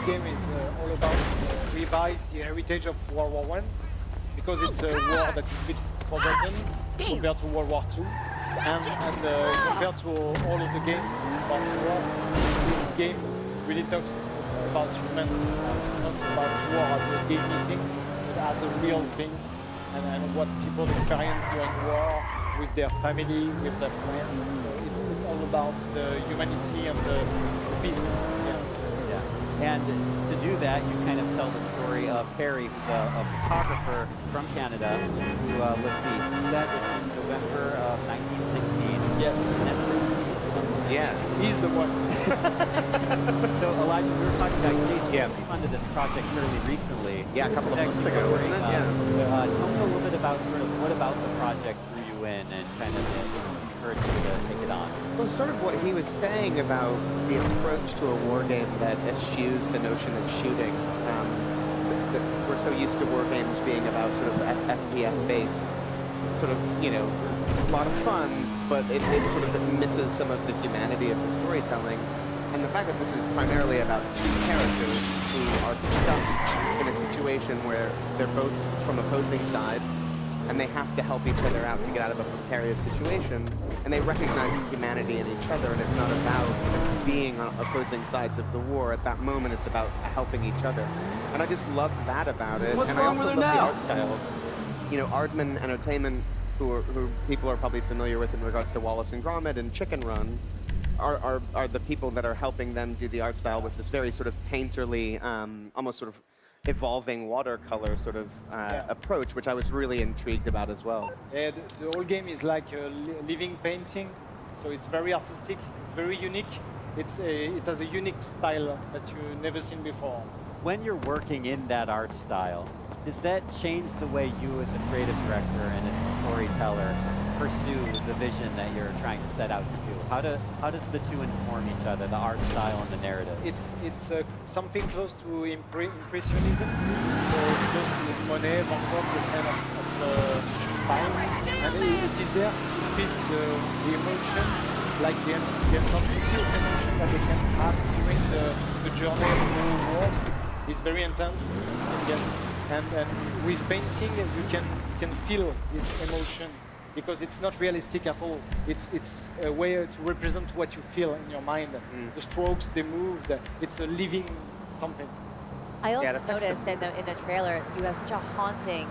game is all about revive the heritage of World War I, because it's a war that is a bit forgotten compared to World War II, and compared to all of the games about the war, this game really talks about human, not about war as a gamey thing, but as a real thing, and what people experience during war with their family, with their friends. So it's all about the humanity and the peace. And to do that, you kind of tell the story of Harry, who's a photographer from Canada, who, let's see, said it's in November of 1916. Yes. Yes, he's the one. So, Elijah, we were talking backstage. Yeah. We funded this project fairly recently. Yeah, a couple of months ago, wasn't it? Tell me a little bit about sort of what about the project drew you in and kind of encouraged you to take it on. Well, sort of what he was saying about the approach to a war game that eschews the notion of shooting. That we're so used to war games being about sort of FPS-based, sort of, you know, a lot of fun, but it sort of misses some of the humanity of the storytelling. And the fact that this is primarily about two characters who are stuck in a situation where they're both from opposing sides, and they have to help each other out to get out of a precarious situation, and they recognize the humanity in each other, and it's not about being on opposing sides of the war. At that moment, it's about helping each other. And I just love that about it. What's and wrong I also with her love now? the art style. You know, Aardman Entertainment, who people are probably familiar with in regards to Wallace and Gromit and Chicken Run, are the people that are helping them do the art style with this very sort of painterly, almost sort of evolving watercolor sort of approach, which I was really intrigued about as well. Yeah, the whole game is like a living painting, so it's very artistic, it's very unique. It has a unique style that you've never seen before. When you're working in that art style, does that change the way you as a creative director and as a storyteller pursue the vision that you're trying to set out to do? How does the two inform each other, the art style and the narrative? It's something close to impressionism, so it's close to Monet, Van Gogh, this kind of style, and it is there to fit the emotion, like the intensity of emotion that they can have during the journey through the war is very intense, yes, and with painting you can feel this emotion, because it's not realistic at all. It's a way to represent what you feel in your mind. The strokes, they move, it's a living something. I also noticed in the trailer, you have such a haunting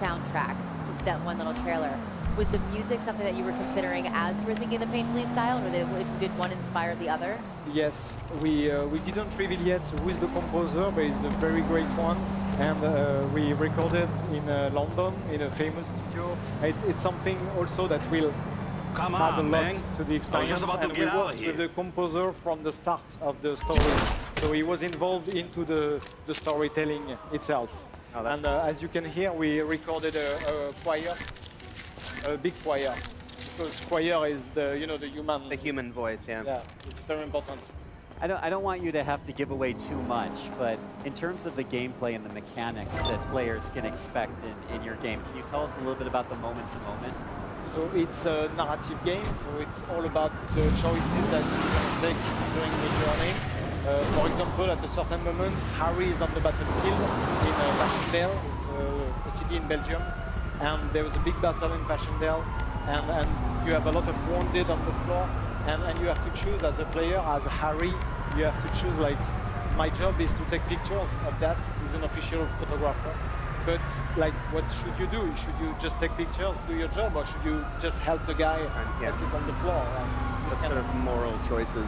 soundtrack, just that one little trailer. Was the music something that you were considering as you were thinking the painterly style, or did one inspire the other? Yes, we didn't reveal yet who is the composer, but he's a very great one. And we recorded in London, in a famous studio. It's something also that will add a lot to the experience. And we worked with the composer from the start of the story. So he was involved into the storytelling itself. And as you can hear, we recorded a choir, a big choir, because choir is the human voice. Yeah, it's very important. I don't want you to have to give away too much, but in terms of the gameplay and the mechanics that players can expect in your game, can you tell us a little bit about the moment-to-moment? So it's a narrative game, so it's all about the choices that you can take during the journey. For example, at a certain moment, Harry is on the battlefield in Passchendaele. It's a city in Belgium, and there was a big battle in Passchendaele, and you have a lot of wounded on the floor. And you have to choose as a player, as Harry, you have to choose, like, my job is to take pictures of that. He's an official photographer. But, like, what should you do? Should you just take pictures, do your job, or should you just help the guy that is on the floor? This kind of moral choices.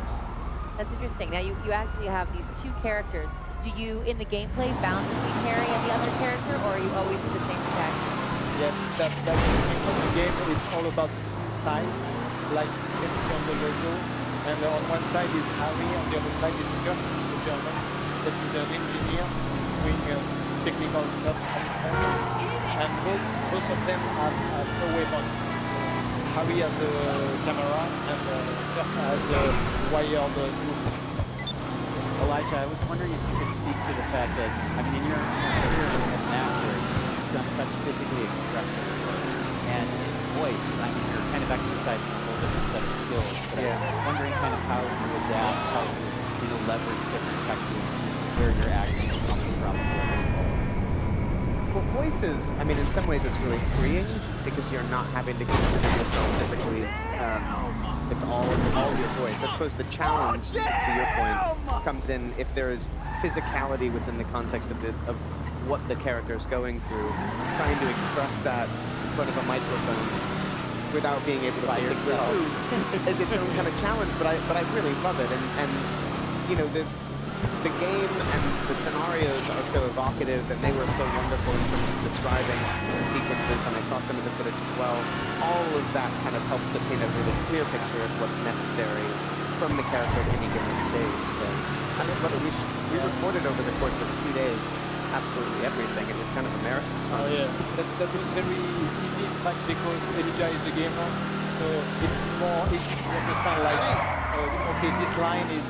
That's interesting. Now, you actually have these two characters. Do you, in the gameplay, bounce between Harry and the other character, or are you always with the same protagonist? Yes, that's the thing of the game. It's all about sides, like you can see on the logo. And on one side is Harry, on the other side is Kurt, the German, that is an engineer doing technical stuff on the phone. And both of them have a weapon. Harry has a camera and Kurt has a wired group. Elijah, I was wondering if you could speak to the fact that, I mean, in your career as an actor, you've done such physically expressive work. And in voice, I mean, you're kind of exercising a whole different set of skills. But I'm wondering kind of how you adapt, how you leverage different techniques, and where your acting comes from for this role. Well, voices, I mean, in some ways it's really freeing because you're not having to consider yourself physically. It's all your voice. I suppose the challenge, to your point, comes in if there is physicality within the context of what the character is going through, trying to express that in front of a microphone without being able to physically move is its own kind of challenge. But I really love it, and you know the game and the scenarios are so evocative, and they were so wonderful in terms of describing the sequences, and I saw some of the footage as well. All of that kind of helps to paint a really clear picture of what's necessary from the character at any given stage. I just love it. We recorded over the course of 2 days absolutely everything. It was kind of a marathon. Oh yeah, that was very easy in fact because Elijah is a gamer, so it's more easy to understand like, okay, this line is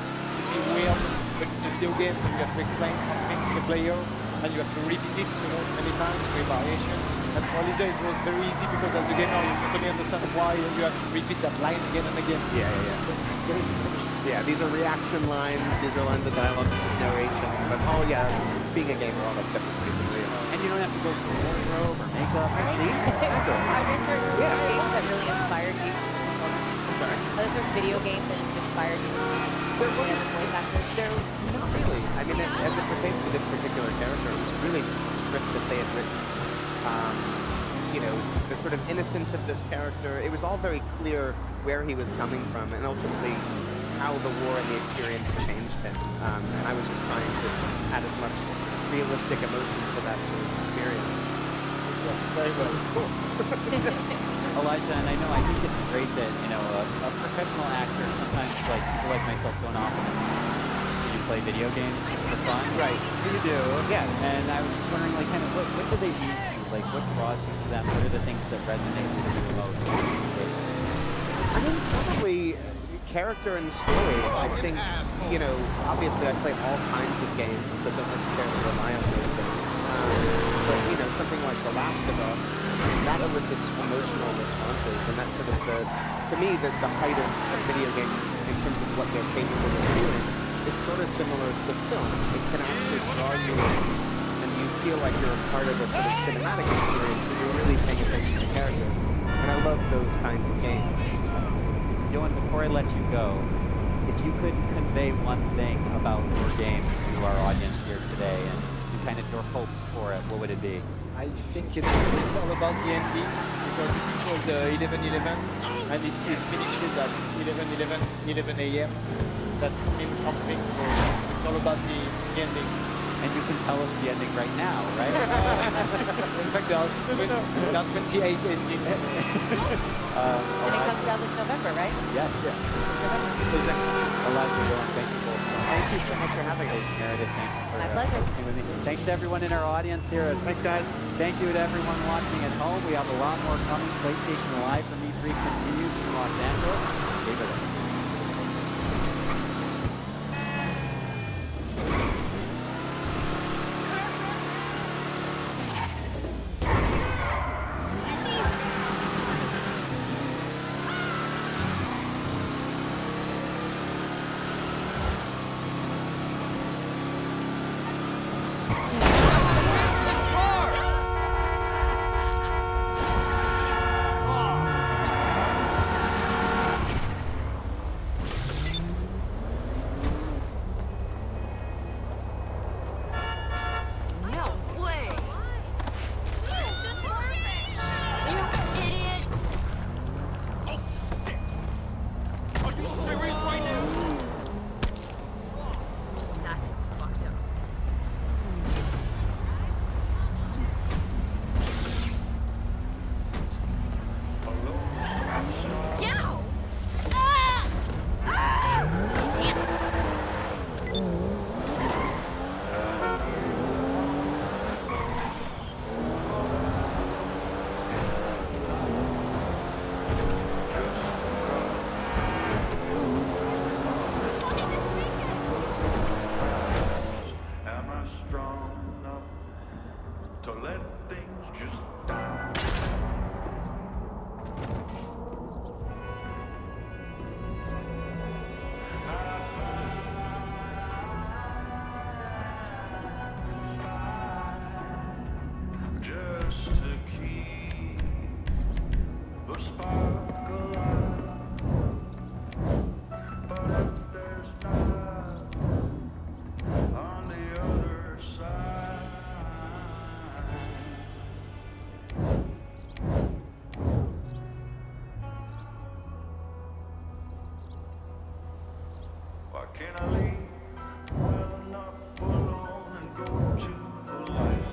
weird, but it's a video game, so you have to explain something to the player, and you have to repeat it, many times with variation. And for Elijah, it was very easy because as a gamer, you totally understand why you have to repeat that line again and again. Yeah. So it's very funny. Yeah, these are reaction lines, these are lines of dialogue, this is narration, but being a gamer, all that stuff is pretty familiar. And you don't have to go through wardrobe or makeup. Are there certain games that really inspired you? I'm sorry? Are there certain video games that just inspired you? Voice actors? Not really. I mean, as it pertains to this particular character, it was really just the script that they had written. You know, the sort of innocence of this character, it was all very clear where he was coming from, and ultimately how the war and the experience changed him. And I was just trying to add as much realistic emotion to that sort of experience. That's very well. Cool. Elijah, and I think it's great that, you know, a professional actor, sometimes like people like myself don't often you play video games just for fun. Right. You do. Yeah. And I was just wondering, like, kind of what do they mean to you? Like, what draws you to them? What are the things that resonate with you the most? I mean, probably character and story. I think, you know, obviously I play all kinds of games that don't necessarily rely on those things. But, you know, something like The Last of Us, that elicits emotional responses, and that's sort of to me, the height of video games in terms of what they're capable of doing is sort of similar to film. It can actually draw you in, and you feel like you're a part of a sort of cinematic experience, and you're really paying attention to characters. And I love those kinds of games. Yoann, before I let you go, if you could convey one thing about your game to our audience here today and kind of your hopes for it, what would it be? I think it's all about the ending because it's called 11:11 and it finishes at 11 a.m. That means something, so it's all about the ending. And you can tell us the ending right now, right? In fact, there are 28 endings. And it comes out this November, right? Yes. Elijah, Yoann, thank you both. Thank you so much for having us. Meredith, thank you for My pleasure. listening with me. Thanks to everyone in our audience here. Thanks, guys. Thank you to everyone watching at home. We have a lot more coming. PlayStation Live from E3 continues from Los Angeles. Stay with us. Can I leave well enough alone and go to the light?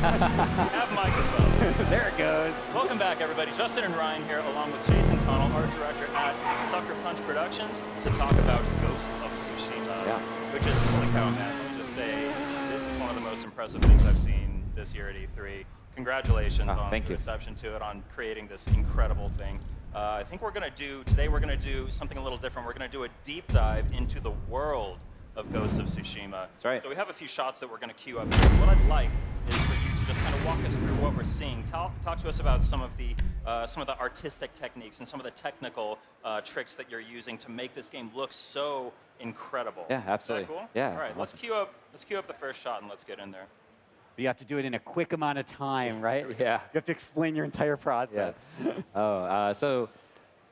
Have microphone. There it goes. Welcome back, everybody. Justin and Ryan here, along with Jason Connell, art director at Sucker Punch Productions, to talk about Ghost of Tsushima, which is, holy cow, man. Let me just say, this is one of the most impressive things I've seen this year at E3. Congratulations on the reception to it, on creating this incredible thing. I think today we're going to do something a little different. We're going to do a deep dive into the world of Ghost of Tsushima. That's right. So we have a few shots that we're going to queue up here. What I'd like is for you to just kind of walk us through what we're seeing. Talk to us about some of the artistic techniques and some of the technical tricks that you're using to make this game look so incredible. Yeah, absolutely. Is that cool? Yeah. All right, awesome. let's queue up the first shot and let's get in there. You have to do it in a quick amount of time, right? Yeah. You have to explain your entire process. Yeah. So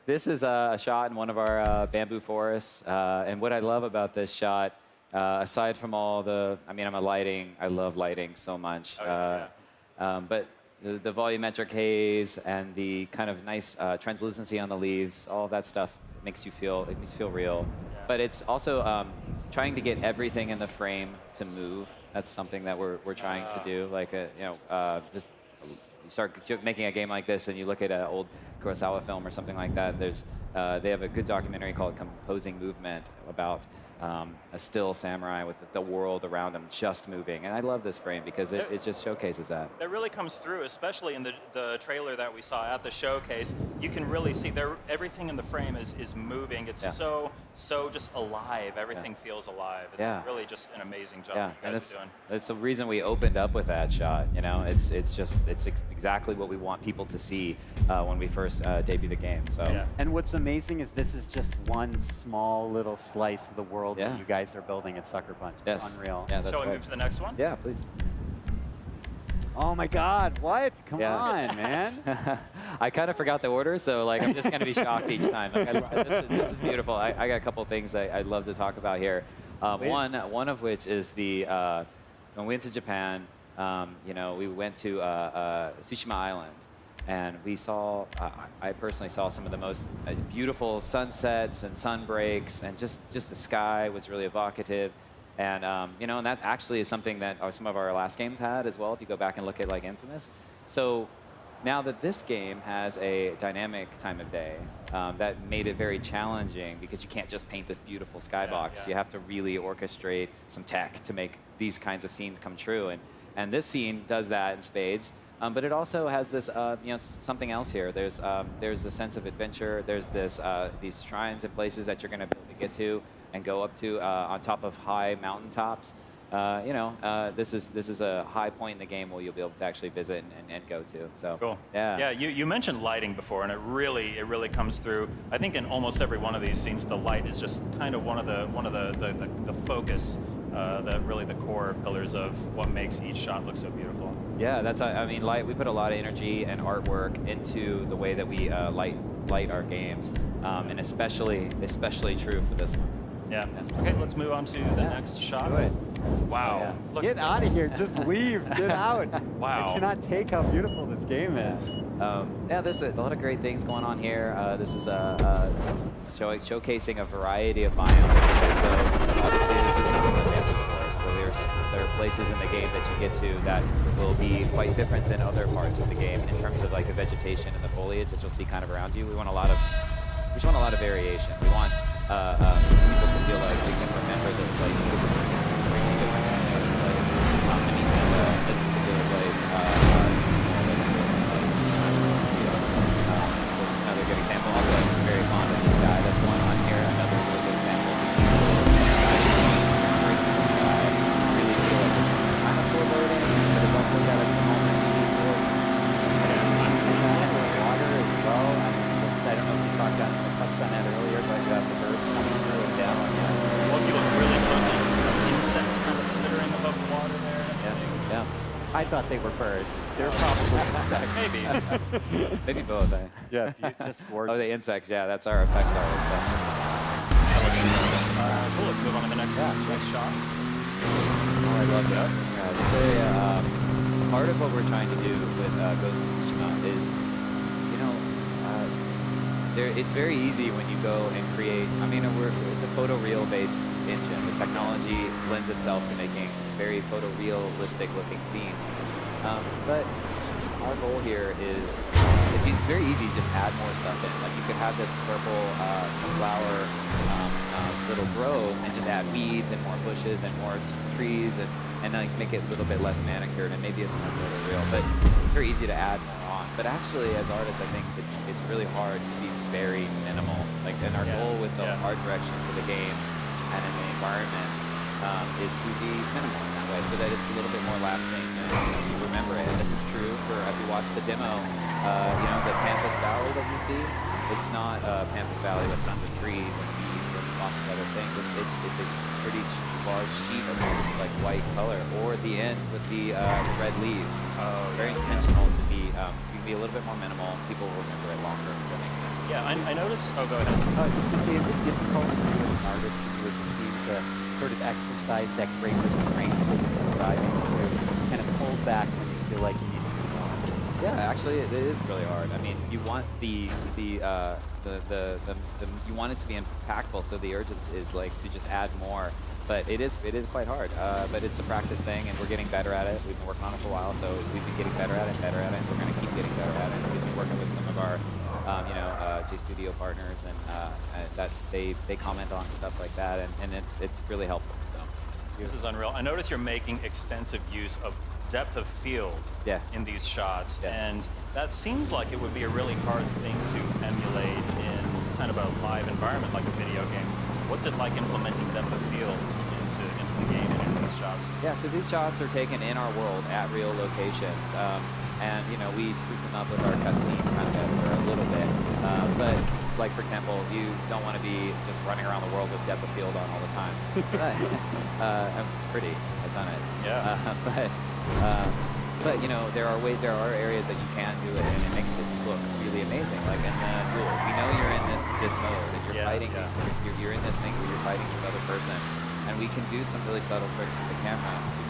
this is a shot in one of our bamboo forests. And what I love about this shot, aside from all the, I love lighting so much. But the volumetric haze and the kind of nice translucency on the leaves, all of that stuff makes you feel real. Yeah. But it's also trying to get everything in the frame to move. That's something that we're trying to do. Like, just you start making a game like this and you look at an old Kurosawa film or something like that, they have a good documentary called Composing Movement about a still samurai with the world around him just moving. And I love this frame because it just showcases that. That really comes through, especially in the trailer that we saw at the showcase. You can really see everything in the frame is moving. It's so just alive. Everything feels alive. It's really just an amazing job you guys are doing. That's the reason we opened up with that shot. You know, it's exactly what we want people to see when we first debut the game. So. Yeah. And what's amazing is this is just one small little slice of the world that you guys are building at Sucker Punch. It's unreal. Yeah, that's Shall we move to the next one? Yeah, please. Oh my God! What? Come on, man! I kind of forgot the order, so like I'm just gonna be shocked each time. Like, this is beautiful. I got a couple things I'd love to talk about here. One of which is the when we went to Japan. We went to Tsushima Island. And we saw, I personally saw some of the most beautiful sunsets and sun breaks, and just the sky was really evocative. And, and that actually is something that some of our last games had as well, if you go back and look at like Infamous. So now that this game has a dynamic time of day, that made it very challenging because you can't just paint this beautiful skybox. You have to really orchestrate some tech to make these kinds of scenes come true. And this scene does that in spades. But it also has this, something else here. There's a sense of adventure. There's these shrines and places that you're going to be able to get to and go up to on top of high mountaintops. This is a high point in the game where you'll be able to actually visit and go to. So cool. Yeah. Yeah. You mentioned lighting before, and it really comes through. I think in almost every one of these scenes, the light is just kind of one of the focus. Really the core pillars of what makes each shot look so beautiful. Yeah, light. We put a lot of energy and artwork into the way that we light our games, and especially true for this one. Yeah. Okay, let's move on to the next shot. Good. Wow. Look, get out of here. Just leave. Get out. Wow. I cannot take how beautiful this game is. There's a lot of great things going on here. This is showcasing a variety of biomes. So obviously this is not what we have before. So there are places in the game that you get to that will be quite different than other parts of the game in terms of like the vegetation and the foliage that you'll see kind of around you. We want a lot of variation. We want people to feel like we can remember this place because it's extremely different than any other place. This particular place, another good example. Also, I'm very fond of the sky that's going on here. Another really good example. Breaks in the sky. Really feel like it's kind of foreboding, but it's also got a moment to it. Water as well. I don't know if you touched on that earlier, but you have the birds coming through and down. Well, if you look really closely, you can see the insects kind of flittering above the water there. Yeah. I thought they were birds. They're probably insects. Maybe. Maybe both, eh? Yeah, just gorgeous. Oh, the insects, yeah, that's our effects artist. Cool, let's move on to the next shot. Oh, I love that. Part of what we're trying to do with Ghost of Tsushima is, it's very easy when you go and create. It's a photoreal-based engine. The technology lends itself to making very photorealistic-looking scenes. But our goal here is, it's very easy to just add more stuff in. Like you could have this purple flower little grove and just add weeds and more bushes and more just trees and like make it a little bit less manicured, and maybe it's more real. But it's very easy to add more on. But actually, as artists, I think it's really hard to be very minimal. Like, and our goal with the art direction for the game and in the environments is to be minimal in that way, so that it's a little bit more lasting and you remember it. And this is true for, if you watch the demo, you know, the Pampas Valley that you see, it's not Pampas Valley with tons of trees and weeds and lots of other things. It's a pretty large sheet of like white color, or the end with the red leaves. Very intentional to be, you can be a little bit more minimal, people will remember it longer, if that makes sense. Yeah, I noticed, oh, go ahead. I was just going to say, is it difficult for you as an artist and you as a team to sort of exercise that great restraint that you're describing, to kind of hold back when you feel like you need to move on? Yeah, actually, it is really hard. I mean, you want you want it to be impactful, so the urgency is like to just add more. But it is quite hard. But it's a practice thing, and we're getting better at it. We've been working on it for a while, so we've been getting better at it, and we're going to keep getting better at it. We've been working with some of our, J-Studio partners, and that they comment on stuff like that, and it's really helpful. So. This is unreal. I notice you're making extensive use of depth of field in these shots, and that seems like it would be a really hard thing to emulate in kind of a live environment like a video game. What's it like implementing depth of field into the game and into these shots? Yeah, so these shots are taken in our world at real locations, and you know, we spruce them up with our cutscene kind of for a little bit. But like, for example, you don't want to be just running around the world with depth of field on all the time. It's pretty. I've done it. Yeah. But you know, there are areas that you can do it, and it makes it look really amazing. Like in the duel, we know you're in this mode, and you're fighting. You're in this thing where you're fighting with another person, and we can do some really subtle tricks with the camera to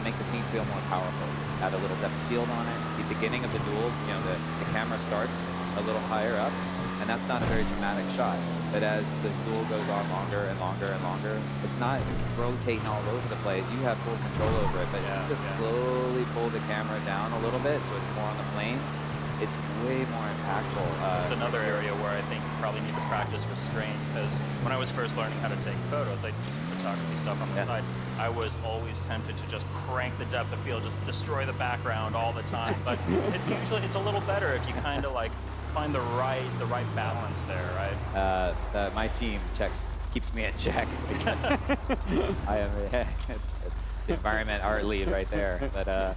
make the scene feel more powerful. Add a little depth of field on it. At the beginning of the duel, you know, the camera starts a little higher up, and that's not a very dramatic shot. But as the duel goes on longer and longer and longer, it's not rotating all over the place. You have full control over it, but you just slowly pull the camera down a little bit so it's more on the plane. It's way more impactful. It's another area where I think you probably need to practice restraint, because when I was first learning how to take photos, I do some photography stuff on the side. I was always tempted to just crank the depth of field, just destroy the background all the time. But it's a little better if you kind of like find the right balance there, right? My team keeps me in check. I am the environment art lead right there. But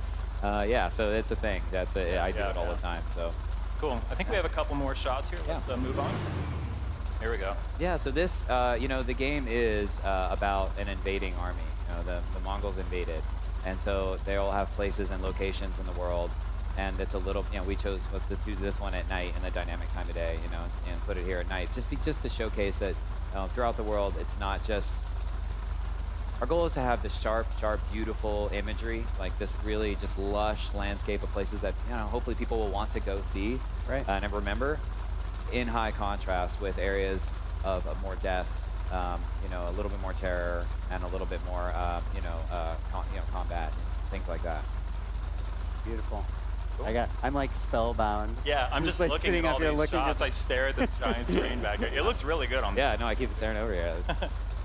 yeah, so it's a thing. I do it all the time. So cool. I think we have a couple more shots here. Let's move on. Here we go. Yeah. So this, you know, the game is about an invading army. You know, the Mongols invaded, and so they all have places and locations in the world. And it's a little, you know, we chose to do this one at night in the dynamic time of day, you know, and put it here at night, just to showcase that throughout the world, it's not just. Our goal is to have this sharp, beautiful imagery, like this really just lush landscape of places that, you know, hopefully people will want to go see, right? And remember, in high contrast with areas of more death, you know, a little bit more terror, and a little bit more, combat, things like that. Beautiful. Cool. I'm like spellbound. Yeah, I'm just like looking at all these shots. I stare at this giant screen back there. It looks really good on. Yeah, no, I keep staring over here.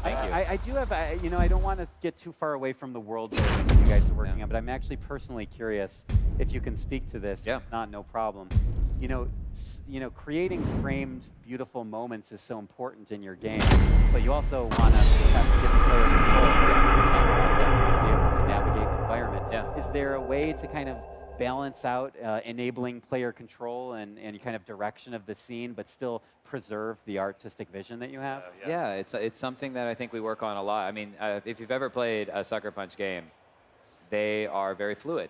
Thank you. I do have, you know, I don't want to get too far away from the world building that you guys are working on, but I'm actually personally curious if you can speak to this. Yeah. If not, no problem. You know, creating framed, beautiful moments is so important in your game, but you also want to have give the player control, be able to navigate the environment. Yeah. Is there a way to kind of balance out enabling player control and kind of direction of the scene, but still preserve the artistic vision that you have? Yeah, it's something that I think we work on a lot. I mean, if you've ever played a Sucker Punch game, they are very fluid.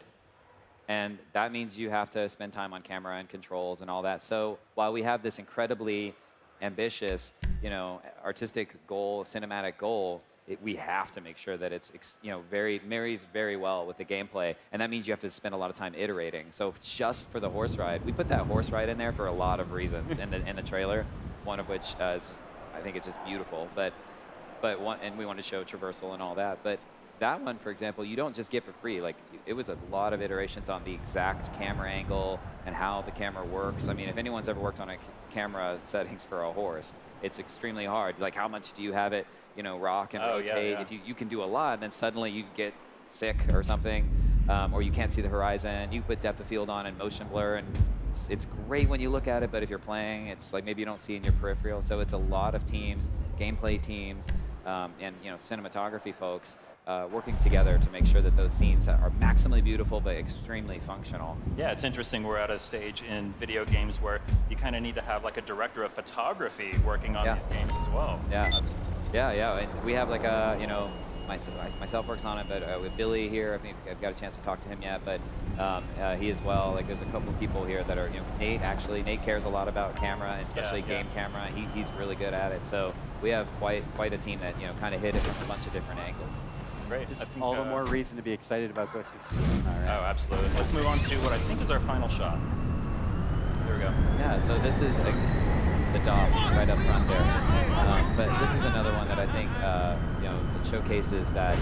And that means you have to spend time on camera and controls and all that. So while we have this incredibly ambitious, you know, artistic goal, cinematic goal, we have to make sure that it's, you know, marries very well with the gameplay, and that means you have to spend a lot of time iterating. So just for the horse ride, we put that horse ride in there for a lot of reasons in the trailer. One of which is just, I think it's just beautiful. But and we want to show traversal and all that. But that one, for example, you don't just get for free. Like, it was a lot of iterations on the exact camera angle and how the camera works. I mean, if anyone's ever worked on a camera settings for a horse, it's extremely hard. Like, how much do you have it, you know, rock and rotate? If you can do a lot, and then suddenly you get sick or something, or you can't see the horizon. You put depth of field on and motion blur, and it's great when you look at it, but if you're playing, it's like maybe you don't see in your peripheral. So it's a lot of teams, gameplay teams, and you know, cinematography folks working together to make sure that those scenes are maximally beautiful but extremely functional. Yeah, it's interesting. We're at a stage in video games where you kind of need to have like a director of photography working on these games as well. Yeah. And we have like a, you know, myself works on it, but with Billy here, I think I've got a chance to talk to him yet, but he as well. Like, there's a couple of people here that are, you know, Nate cares a lot about camera, and especially game camera. He's really good at it. So we have quite a team that, you know, kind of hit it from a bunch of different angles. Great. Just I think, all the more reason to be excited about Ghost of Tsushima. Oh, absolutely. Let's move on to what I think is our final shot. There we go. Yeah, so this is the dock right up front there. But this is another one that I think, you know, showcases that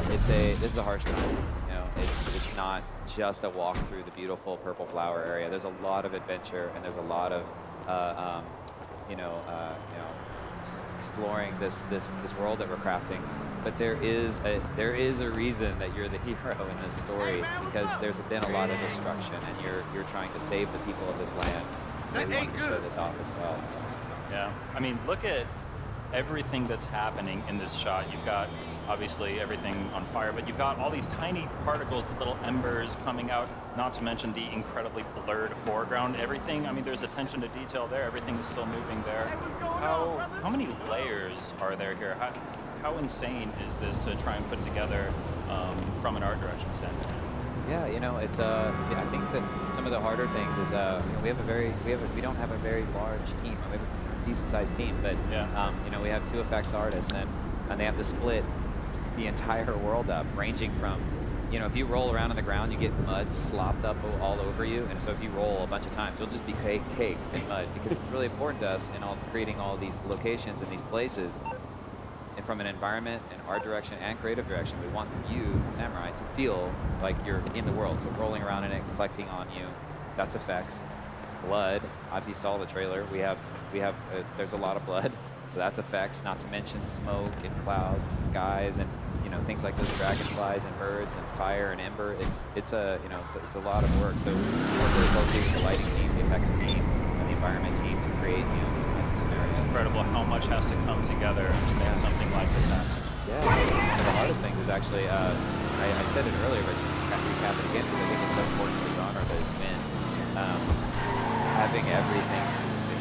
this is a harsh grind. You know, it's not just a walk through the beautiful purple flower area. There's a lot of adventure, and there's a lot of, just exploring this world that we're crafting. But there is a reason that you're the hero in this story, because there's been a lot of destruction, and you're trying to save the people of this land. So we want to show this off as well. Yeah, I mean, look at everything that's happening in this shot. You've got obviously everything on fire, but you've got all these tiny particles, the little embers coming out, not to mention the incredibly blurred foreground. Everything, I mean, there's attention to detail there. Everything is still moving there. How many layers are there here? How insane is this to try and put together from an art direction standpoint? Yeah, you know, it's I think that some of the harder things is you know, we don't have a very large team. We have a decent sized team, but you know, we have 2 effects artists, and they have to split the entire world up, ranging from, you know, if you roll around on the ground, you get mud slopped up all over you, and so if you roll a bunch of times, you'll just be caked in mud, because it's really important to us in creating all these locations and these places. And from an environment and art direction and creative direction, we want you, Samurai, to feel like you're in the world. So rolling around in it, reflecting on you, that's effects. Blood, if you saw the trailer, we have there's a lot of blood, so that's effects. Not to mention smoke and clouds and skies, and you know, things like those dragonflies and birds and fire and ember. It's a lot of work. So we work really closely with the lighting team, the effects team, and the environment team to create, you know, these kinds of scenarios. It's incredible how much has to come together to make something like this happen. Yeah, one of the hardest things is actually, I said it earlier, but just kind of recap it again, because I think it's so important to the genre that it's been. Having everything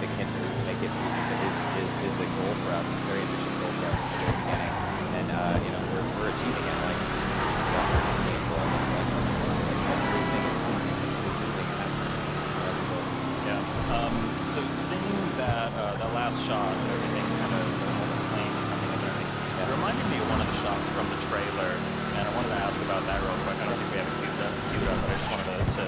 that can make it is the goal for us. It's a very ambitious goal for us at the very beginning. And, you know, we're achieving it, like, so seeing that last shot, everything kind of, all the flames coming in there, it reminded me of one of the shots from the trailer, and I wanted to ask about that real quick. I don't think we have it queued up, but I just wanted to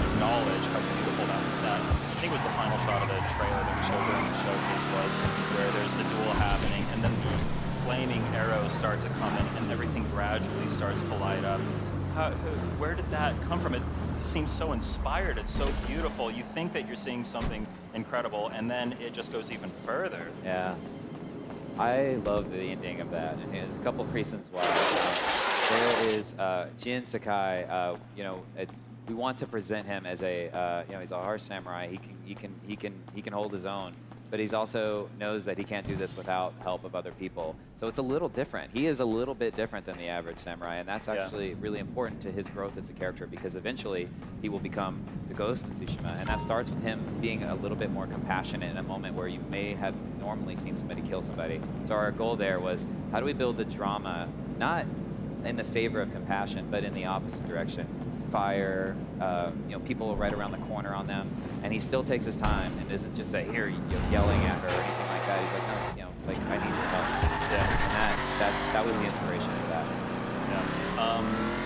acknowledge how beautiful that I think it was the final shot of the trailer that we showed during the showcase was, where there's the duel happening, and then the flaming arrows start to come in, and everything gradually starts to light up. Where did that come from? It seems so inspired. It's so beautiful. You think that you're seeing something incredible, and then it just goes even further. Yeah. I love the ending of that. And there's a couple of reasons why. There is Jin Sakai. You know, we want to present him as a, you know, he's a harsh samurai. He can hold his own, but he's also knows that he can't do this without help of other people. So it's a little different. He is a little bit different than the average samurai, and that's actually really important to his growth as a character, because eventually he will become the Ghost of Tsushima, and that starts with him being a little bit more compassionate in a moment where you may have normally seen somebody kill somebody. So our goal there was, how do we build the drama, not in the favor of compassion, but in the opposite direction? Fire, you know, people right around the corner on them, and he still takes his time and isn't just say, here, yelling at her or anything like that. He's like, no, you know, like, I need your help. Yeah. And that was the inspiration for that. Yeah.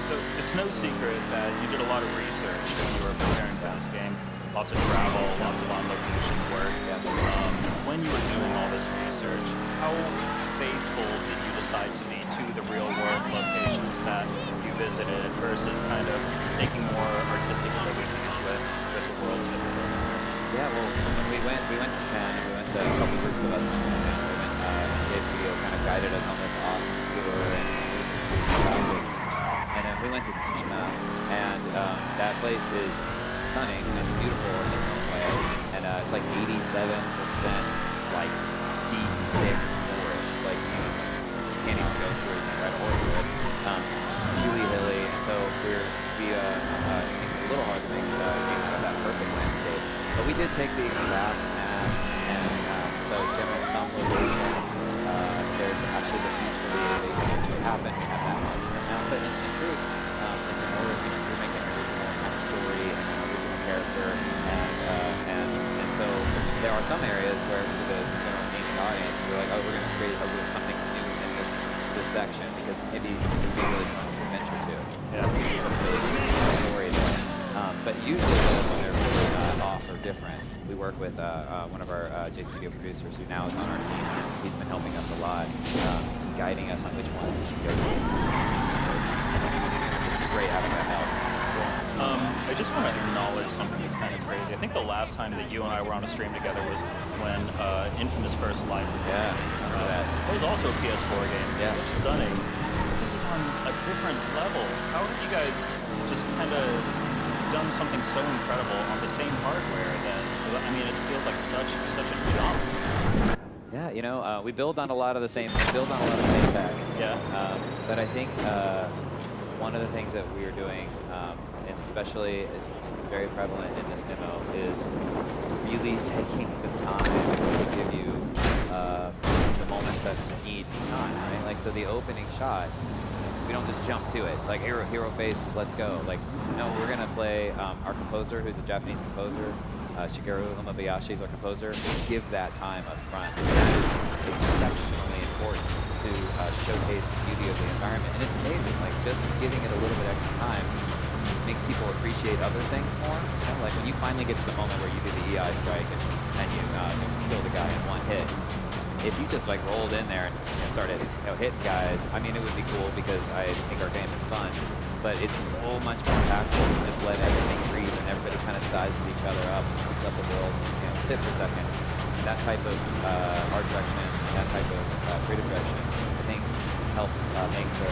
So it's no secret that you did a lot of research when you were preparing for this game. Lots of travel, lots of on-location work. When you were doing all this research, how faithful did you decide to be to the real-world locations invited us on this awesome tour, and it was fantastic. And then we went to Tsushima, and that place is stunning and it's beautiful in its own way. And it's like 87% like deep, thick forest. Like you can't even go through it, you can ride a horse through it. It's really hilly, and so it makes it a little hard to make a game out of that perfect landscape. But we did take the exact map, and so generate some locations. There's actually the future that happened at that monument now, but in truth, it's an order, you're making an original kind of story and an original character, and so there are some areas where for the general gaming audience, we're like, oh, we're going to create something new in this section because maybe it would be really fun to venture to. Yeah, really cool story there. But usually when they're really off or different, we work with one of our J Studio producers who now is on our team. He's been helping us a lot, just guiding us on which one we should go to. It's great having that help. I just want to acknowledge something that's kind of crazy. I think the last time that you and I were on a stream together was when Infamous First Light was on. Yeah, I remember that. It was also a PS4 game. Yeah. It was stunning. This is on a different level. How have you guys just kind of done something so incredible on the same hardware that, I mean, it feels like such a jump. Yeah, you know, we build on a lot of the same tech. Yeah. But I think one of the things that we are doing, and especially is very prevalent in this demo, is really taking the time to give you the moments that need time, right? Like, so the opening shot, we don't just jump to it. Like, hero face, let's go. Like, no, we're going to play our composer, who's a Japanese composer, Shigeru Umebayashi is our composer. Give that time up front. That is exceptionally important to showcase the beauty of the environment. And it's amazing, like, just giving it a little bit extra time makes people appreciate other things more. You know, like when you finally get to the moment where you do the EI strike and you kill the guy in one hit. If you just like rolled in there and started hitting guys, I mean, it would be cool because I think our game is fun. But it's so much more impactful to just let everything breathe and everybody kind of sizes each other up and just let the world sit for a second. That type of art direction, that type of creative direction, I think helps make the.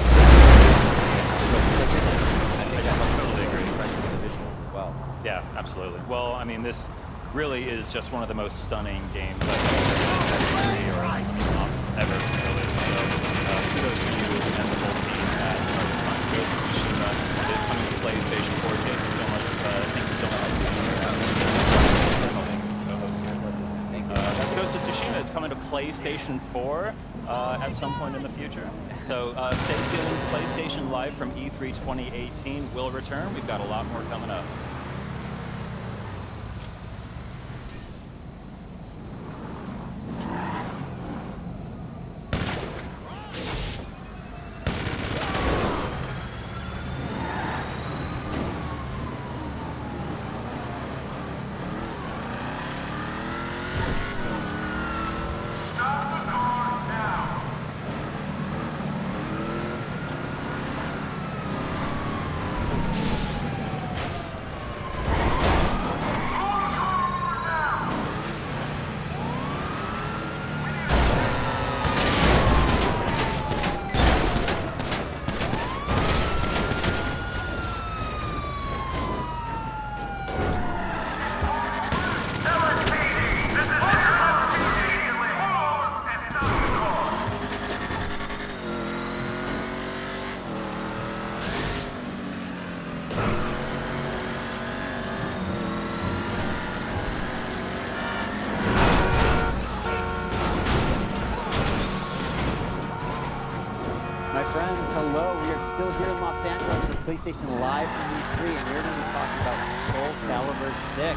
I totally agree. The visuals as well. Yeah, absolutely. Well, I mean, this really is just one of the most stunning games I've ever seen or ever really. So kudos to you and the whole team at Ghost of Tsushima. It is coming to PlayStation 4. Thank you so much. Thank you so much. That's Ghost of Tsushima. It's coming to PlayStation 4 at some point in the future. So stay tuned. PlayStation Live from E3 2018 will return. We've got a lot more coming up. Still here in Los Angeles for PlayStation Live from E3, and we're going to be talking about Soul Calibur 6.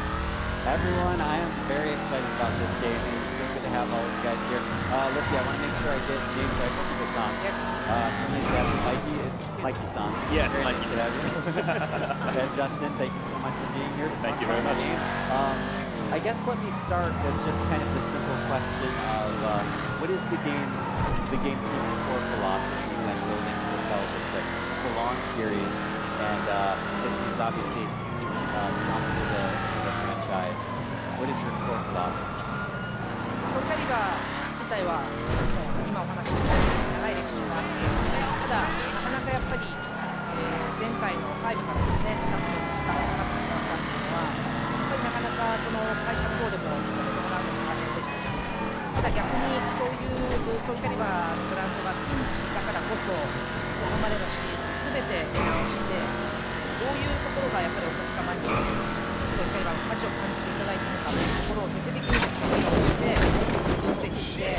Everyone, I am very excited about this game, and it's so good to have all of you guys here. Let's see, I want to make sure I get names right. Mikey-san. Yes. Somebody's got Mikey. It's Mikey-san. Yes, very Mikey. Nice to have you. Okay, Justin, thank you so much for being here. Thank you very much. I guess let me start with just kind of the simple question of what is the game's team's core philosophy when building Soul Calibur 6? It's a long series, and this is obviously a huge jump for the franchise. What is your core philosophy? ソウルカリバー自体は今お話ししただ、なかなかやっぱり、前回の5からですね、出すのに時間がかかってしまったっていうのは、やっぱりなかなかその会社の方でも認めてもらうのが大変でしたし、ただ逆にそういうソウルキャリバーのブランドがピンチだからこそ、ここまでのシリーズすべて見直して、どういうところがやっぱりお客様にソウルキャリバーの価値を感じていただいたのかというところを徹底的に分析して、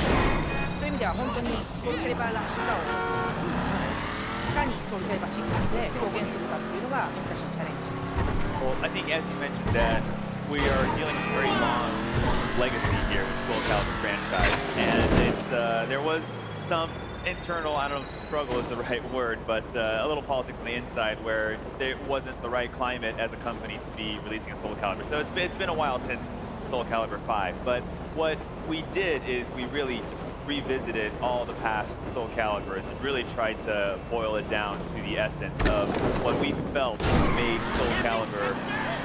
そういう意味では本当にソウルキャリバーらしさをいかにソウルキャリバー6で表現するかっていうのが僕たちのチャレンジ。Well, I think as you mentioned that we are dealing with a very long legacy here with the Soul Calibur franchise, and there was some internal, I don't know if struggle is the right word, but a little politics on the inside where there wasn't the right climate as a company to be releasing a Soul Calibur. So it's been a while since Soul Calibur 5, but what we did is we really just revisited all the past Soul Caliburs and really tried to boil it down to the essence of what we felt made Soul Calibur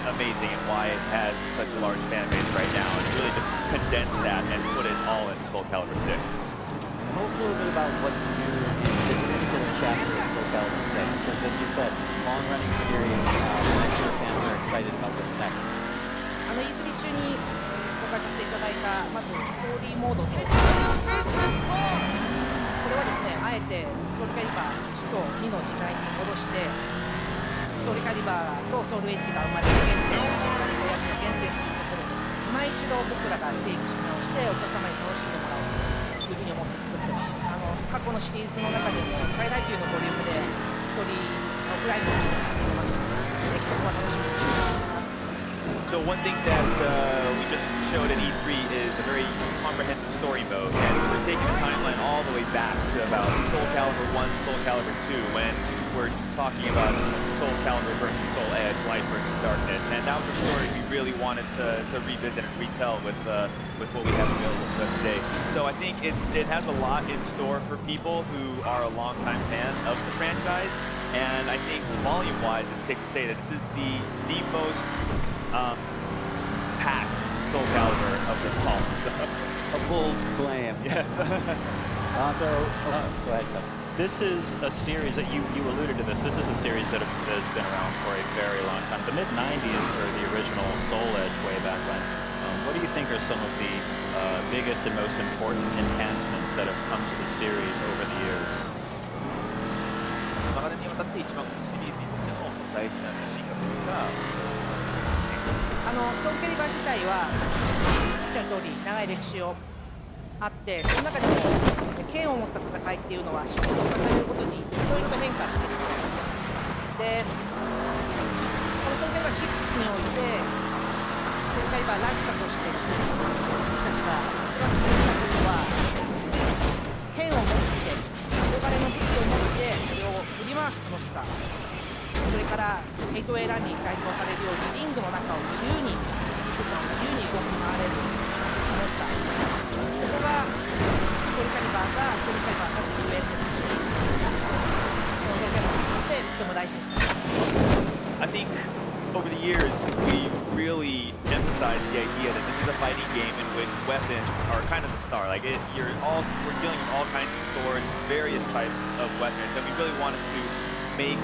amazing and why it has such a large fan base right now, and really just condense that and put it all into Soul Calibur 6. Tell us a little bit about what's new in this particular chapter of Soul Calibur 6, because as you said, long-running series, I'm sure fans are excited about what's next. E3 中に公開させていただいた、まずストーリーモードをこれはですね、あえてソウルキャリバー1と2の時代に戻して、ソウルキャリバーとソウルエッジが生まれる原点、契約の原点というところです。今一度僕らが定義し直して、お客様に楽しんでもらおうというふうに思って作ってます。過去のシリーズの中でも最大級のボリュームで1人のくらいのさせてますので、ぜひそこは楽しみにしてください。So one thing that we just showed at E3 is a very comprehensive story mode, and we're taking the timeline all the way back to about Soul Calibur 1, Soul Calibur 2, when we're talking about Soul Calibur versus Soul Edge, Light versus Darkness, and that was a story we really wanted to revisit and retell with what we have available to us today. So I think it has a lot in store for people who are a longtime fan of the franchise, and I think volume-wise, it's safe to say that this is the most packed Soul Calibur of them all. A bold claim. Yes. Go ahead, Justin. This is a series that you alluded to this. This is a series that has been around for a very long time. The mid-90s for the original Soul Edge way back when. What do you think are some of the biggest and most important enhancements that have come to the series over the years? 長年にわたって一番シリーズにとっても大事な進化というか、ソウルキャリバー自体はおっしゃる通り長い歴史をあって、その中でも剣を持った戦いっていうのはシリーズを重ねるごとにいろいろと変化していると思います。で、このソウルキャリバー6においてソウルキャリバーらしさとして僕たちが一番気にしたことは、剣を持って憧れの武器を持ってそれを振り回す楽しさ、それからヘイトウェイランに該当されるようにリングの中を自由に3D空間を自由に動き回れる楽しさ、ここがソウルキャリバーがソウルキャリバーからゆえんですし、ソウルキャリバー6でとても大事にしたい。I think over the years we really emphasized the idea that this is a fighting game in which weapons are kind of the star. Like we're dealing with all kinds of swords, various types of weapons, and we really wanted to make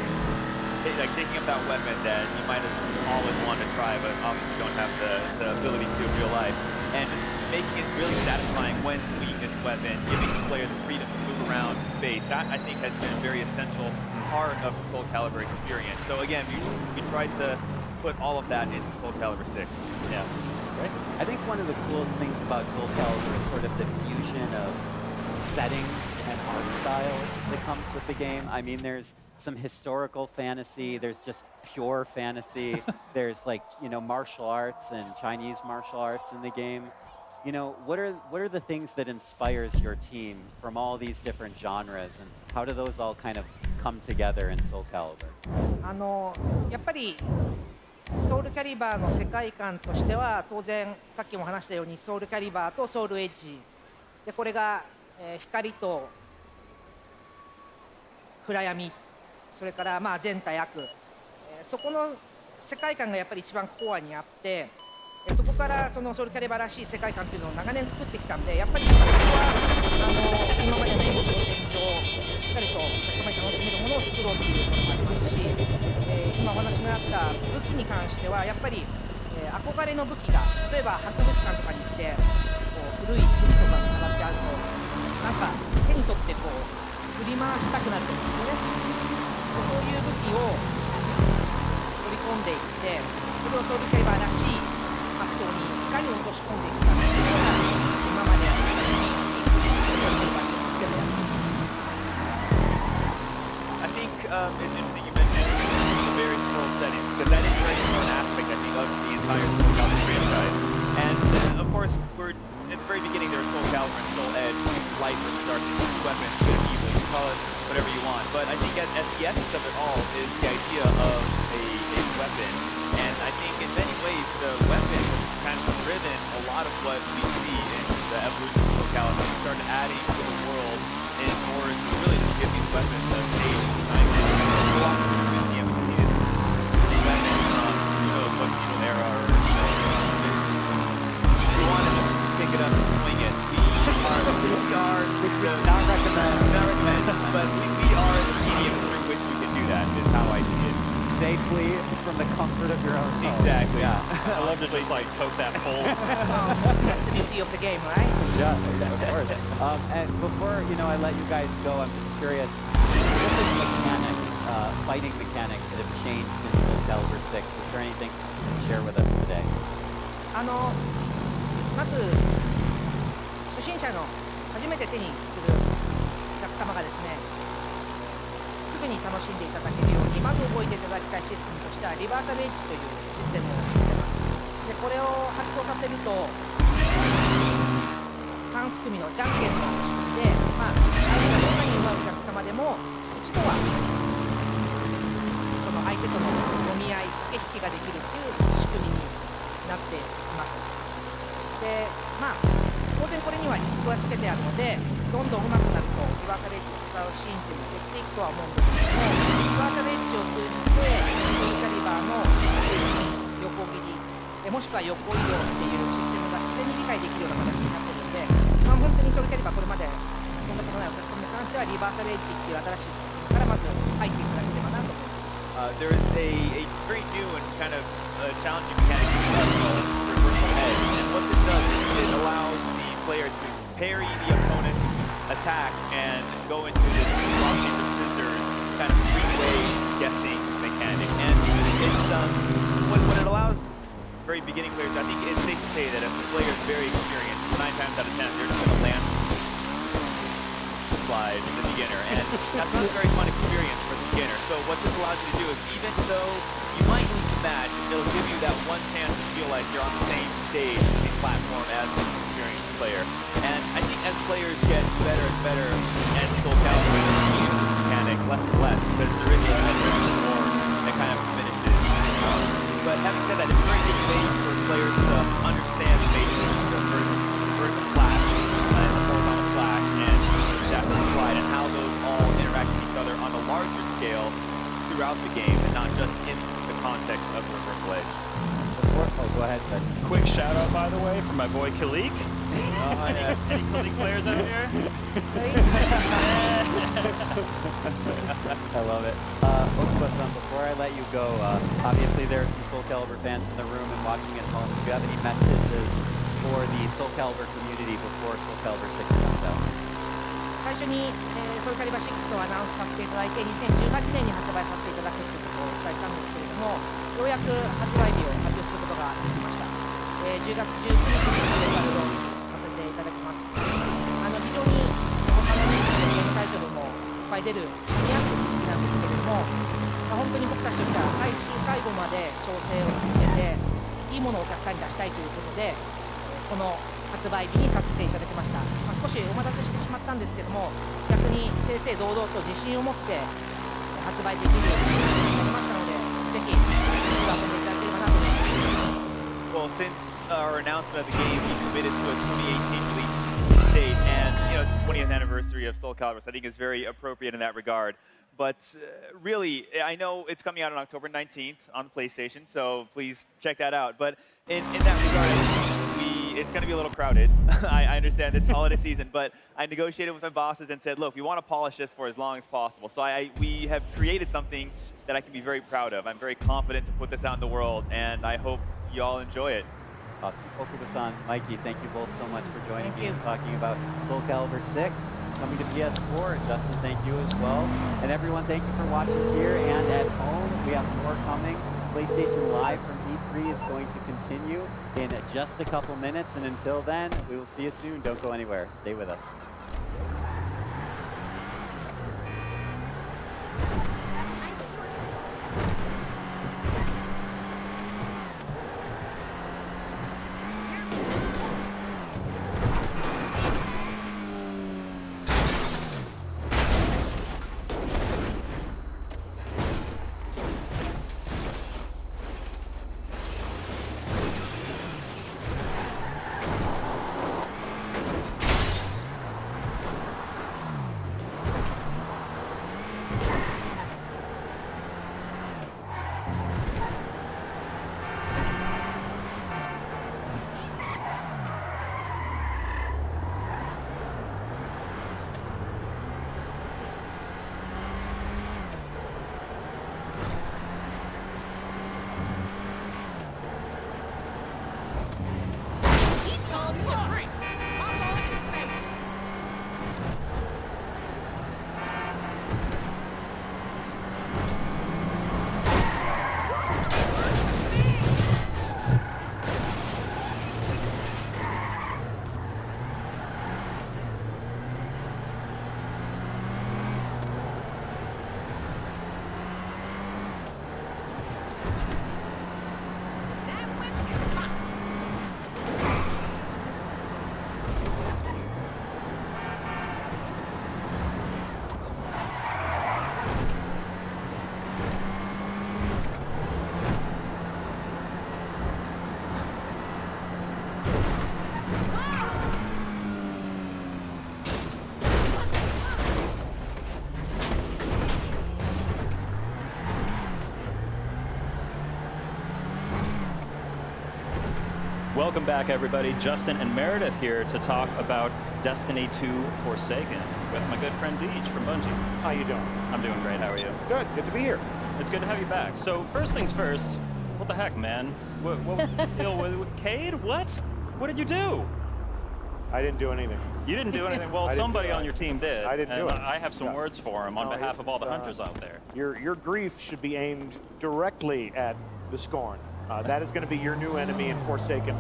taking up that weapon that you might have always wanted to try, but obviously don't have the ability to in real life, and just making it really satisfying when swinging this weapon, giving the player the freedom to move around in space. That, I think, has been a very essential part of the Soul Calibur experience. So again, we tried to put all of that into Soul Calibur 6. Yeah. Right. I think one of the coolest things about Soul Calibur is sort of the fusion of settings and art styles that comes with the game. I mean, there's some historical fantasy, there's just pure fantasy, there's like, martial arts and Chinese martial arts in the game. What are the things that inspires your team from all these different genres, and how do those all kind of come together in Soul Calibur? やっぱりソウルキャリバーの世界観としては当然さっきも話したようにソウルキャリバーとソウルエッジで、これが光と暗闇、それから善対悪、そこの世界観がやっぱり一番コアにあって、そこからそのソウルキャリバーらしい世界観というのを長年作ってきたんで、やっぱりそこは今までの延長線上しっかりとお客様に楽しめるものを作ろうというところもありますし、今お話のあった武器に関してはやっぱり、憧れの武器が例えば博物館とかに行ってこう古い武器とかが飾ってあるとなんか手に取ってこう振り回したくなると思うんですよね。でそういう武器を取り込んでいってそれをソウルカリバーらしい格闘にいかに落とし込んでいくかっていうのが今までやってきたソウルカリバー6でもやってきた。I think it's interesting you mentioned the very small settings, because that is a very important aspect, I think, of the entire Soul Calibur franchise. And of course, we're at the very beginning there was Soul Calibur and Soul Edge, light versus darkness, weapons, good and evil, you can call it whatever you want. But I think at the essence of it all is the idea of a weapon. And I think in many ways the weapon has kind of driven a lot of what we see in the evolution of Soul Calibur. We started adding to the world in order to really just give these weapons a stage and time. We walk through the museum and see this weapon from, what era or, we want to pick it up and swing it. We are, which we not recommend, but we are the medium through which we can do that, is how I see it. Safely from the comfort of your own home. Exactly. Yeah. I love to just like poke that pole. That's the beauty of the game, right? Yeah, of course. And before I let you guys go, I'm just curious, specific mechanics, fighting mechanics that have changed in Soul Calibur 6. Is there anything you can share with us today? まず初心者の初めて手にするお客様がですねすぐに楽しんでいただけるようにまず覚えていただきたいシステムとしてはリバーサルエッジというシステムを持ってます。でこれを発動させると3組のじゃんけんの仕組みで、相手がどんなに上手いお客様でも一度はその相手との揉み合い駆け引きができるという仕組みになっています。で当然これにはリスクはつけてあるのでどんどん上手くなるとリバーサルエッジを使うシーンっていうのが減っていくとは思うんですけどもリバーサルエッジを通じてソウルカリバーの横切りもしくは横移動っていうシステムが自然に理解できるような形になっているので、本当にソウルカリバーこれまで遊んだことないお客様に関してはリバーサルエッジっていう新しいシステムからまず入っていただければなと思います。There is a very new and kind of challenging mechanic called reversal edge, and what this does is it allows the player to parry the opponent's attack and go into this rock paper scissors kind of three-way guessing mechanic. And it's what it allows very beginning players. I think it's safe to say that if the player is very experienced, 9 times out of 10 they're just going to land slide as a beginner, and that's not a very fun experience for the beginner. So what this allows you to do is, even though you might lose the match, it'll give you that one chance to feel like you're on the same stage, the same platform as an experienced player. And I think as players get better and better at Soul Calibur, use this mechanic less and less, because there is a reward that kind of diminishes. But having said that, it's a very good way for players to understand the basics of vertical slash and the horizontal slash and adaptive slide and how those all interact with each other on a larger scale throughout the game and not just in the context of reversal edge. Go ahead, Ben. Quick shout out, by the way, for my boy Kalik. Any Kalik players out here? I love it. Okuba-san, before I let you go, obviously there are some Soul Calibur fans in the room and watching at home. Do you have any messages for the Soul Calibur community before Soul Calibur 6 comes out? 最初に、ソウルカリバー6をアナウンスさせていただいて2018年に発売させていただくということをお伝えしたんですけれどもようやく発売日を発表することができました、10月19日にレーバルローンチさせていただきます非常に他のゲームタイトルもいっぱい出るマニアックなんですけれども、本当に僕たちとしては最終最後まで調整を続けていいものをお客さんに出したいということでこの発売日にさせていただきました、少しお待たせしてしまったんですけども逆に正々堂々と自信を持って発売できるようになりましたのでぜひ遊んでいただければなと思います。 Well, since our announcement of the game, we committed to a 2018 release date, and it's the 20th anniversary of Soul Calibur, so I think it's very appropriate in that regard. But really, I know it's coming out on October 19th on the PlayStation, so please check that out. But in that regard, we it's gonna be a little crowded. I understand it's holiday season, but I negotiated with my bosses and said, look, we want to polish this for as long as possible. So we have created something that I can be very proud of. I'm very confident to put this out in the world, and I hope you all enjoy it. Awesome. Okubo-san, Mikey, thank you both so much for joining me and talking about Soul Calibur 6 coming to PS4. And Justin, thank you as well. And everyone, thank you for watching here and at home. We have more coming. PlayStation Live from E3 is going to continue in just a couple minutes. And until then, we will see you soon. Don't go anywhere. Stay with us. Welcome back, everybody. Justin and Meredith here to talk about Destiny 2 Forsaken with my good friend Deej from Bungie. How you doing? I'm doing great. How are you? Good. Good to be here. It's good to have you back. So first things first, what the heck, man? What was the deal with Cade? What? What did you do? I didn't do anything. You didn't do anything? Well, somebody on your team did. I didn't do it. I have some words for him on behalf of all the hunters out there. Your grief should be aimed directly at the Scorn. That is going to be your new enemy in Forsaken.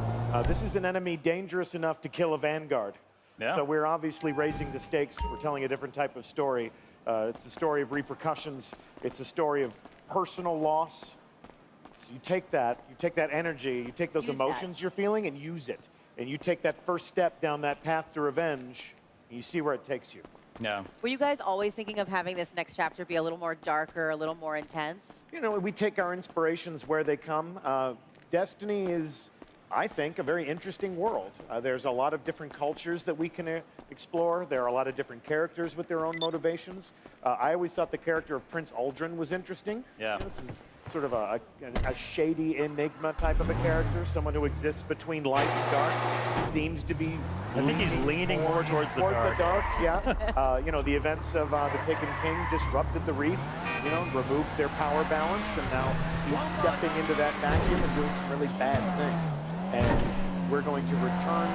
This is an enemy dangerous enough to kill a Vanguard. Yeah. So we're obviously raising the stakes. We're telling a different type of story. It's a story of repercussions. It's a story of personal loss. So you take that energy, you take those emotions you're feeling and use it. And you take that first step down that path to revenge, and you see where it takes you. Yeah. Were you guys always thinking of having this next chapter be a little more darker, a little more intense? You know, we take our inspirations where they come. Destiny is, I think, a very interesting world. There's a lot of different cultures that we can explore. There are a lot of different characters with their own motivations. I always thought the character of Prince Uldren was interesting. Yeah. You know, this is sort of a shady enigma type of a character, someone who exists between light and dark. Seems to be, I think he's leaning more towards the dark. Yeah. You know, the events of the Taken King disrupted the reef, you know, removed their power balance, and now he's stepping into that vacuum and doing some really bad things. And we're going to return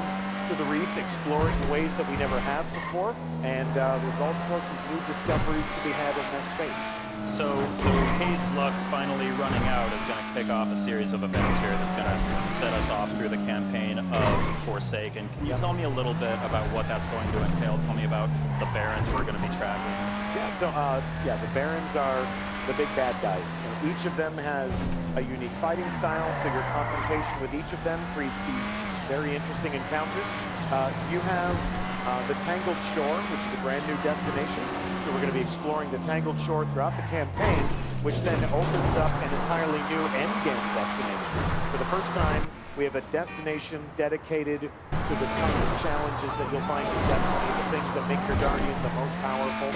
to the reef, exploring in ways that we never have before, and there's all sorts of new discoveries to be had in that space. So Cade's luck finally running out is going to kick off a series of events here that's going to set us off through the campaign of Forsaken. Can you tell me a little bit about what that's going to entail? Tell me about the Barons we're going to be tracking. Yeah, so the Barons are the big bad guys. You know, each of them has a unique fighting style, so your confrontation with each of them creates these very interesting encounters. You have the Tangled Shore, which is a brand new destination. So we're going to be exploring the Tangled Shore throughout the campaign, which then opens up an entirely new endgame destination. For the first time, we have a destination dedicated to the toughest challenges that you'll find in Destiny, the things that make your Guardian the most powerful.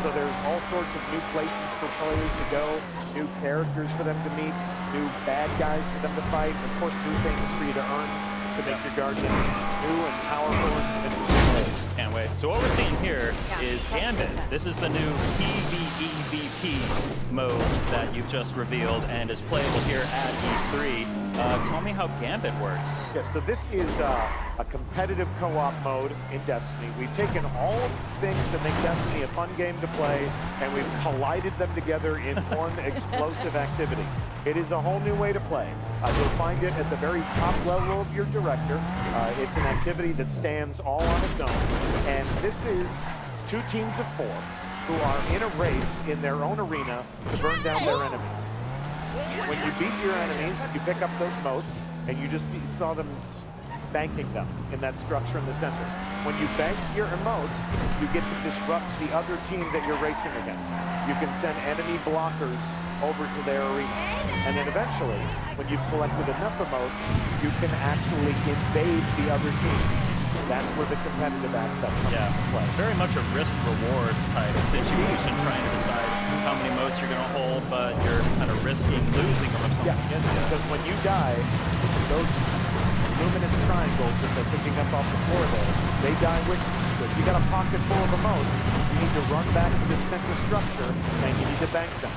So there's all sorts of new places for players to go, new characters for them to meet, new bad guys for them to fight, and of course new things for you to earn to make your Guardian new and powerful and interesting ways. Can't wait. So what we're seeing here is Gambit. This is the new PvEVP mode that you've just revealed and is playable here at E3. Tell me how Gambit works. Yes, so this is a competitive co-op mode in Destiny. We've taken all of the things that make Destiny a fun game to play, and we've collided them together in one explosive activity. It is a whole new way to play. You'll find it at the very top level of your director. It's an activity that stands all on its own, and this is 2 teams of 4 who are in a race in their own arena to burn down their enemies. When you beat your enemies, you pick up those motes, and you just saw them banking them in that structure in the center. When you bank your emotes, you get to disrupt the other team that you're racing against. You can send enemy blockers over to their arena. And then eventually, when you've collected enough emotes, you can actually invade the other team. That's where the competitive aspect comes into play. It's very much a risk-reward type of situation, trying to decide how many motes you're going to hold, but you're kind of risking losing them if someone gets you. Because when you die, those luminous triangles that they're picking up off the floor there, they die with you. So if you got a pocket full of emotes, you need to run back to the center structure and you need to bank them.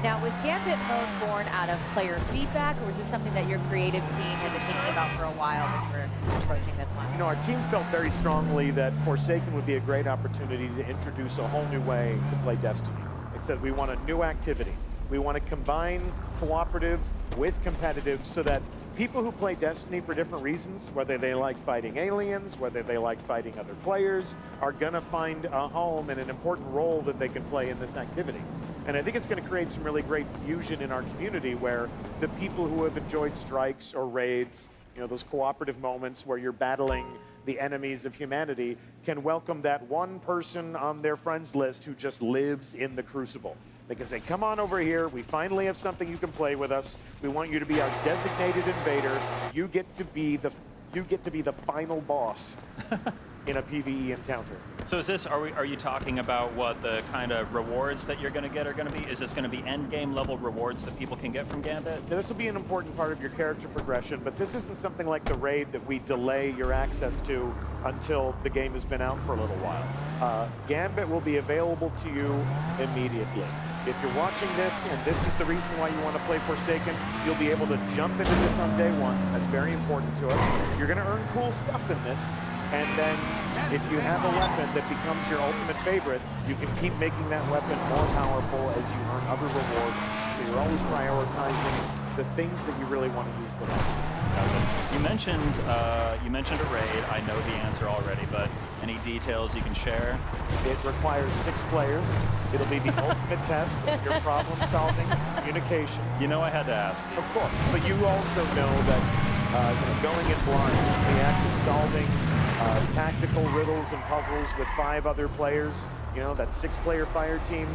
Now, was Gambit mode born out of player feedback, or was this something that your creative team had been thinking about for a while when you were approaching this one? You know, our team felt very strongly that Forsaken would be a great opportunity to introduce a whole new way to play Destiny. They said we want a new activity. We want to combine cooperative with competitive so that people who play Destiny for different reasons, whether they like fighting aliens, whether they like fighting other players, are going to find a home and an important role that they can play in this activity. And I think it's going to create some really great fusion in our community where the people who have enjoyed strikes or raids, you know, those cooperative moments where you're battling the enemies of humanity, can welcome that one person on their friends list who just lives in the Crucible. They can say, come on over here, we finally have something you can play with us. We want you to be our designated invader. You get to be the final boss in a PvE encounter. So is this, are you talking about what the kind of rewards that you're going to get are going to be? Is this going to be end game level rewards that people can get from Gambit? Now, this will be an important part of your character progression, but this isn't something like the raid that we delay your access to until the game has been out for a little while. Gambit will be available to you immediately. If you're watching this and this is the reason why you want to play Forsaken, you'll be able to jump into this on day one. That's very important to us. You're going to earn cool stuff in this. And then if you have a weapon that becomes your ultimate favorite, you can keep making that weapon more powerful as you earn other rewards. So you're always prioritizing the things that you really want to use the most. You mentioned a raid. I know the answer already, but any details you can share? It requires 6 players. It'll be the ultimate test of your problem-solving, communication. You know I had to ask you. Of course, but you also know that going in blind, the act of solving tactical riddles and puzzles with 5 other players, you know, that 6-player fire team,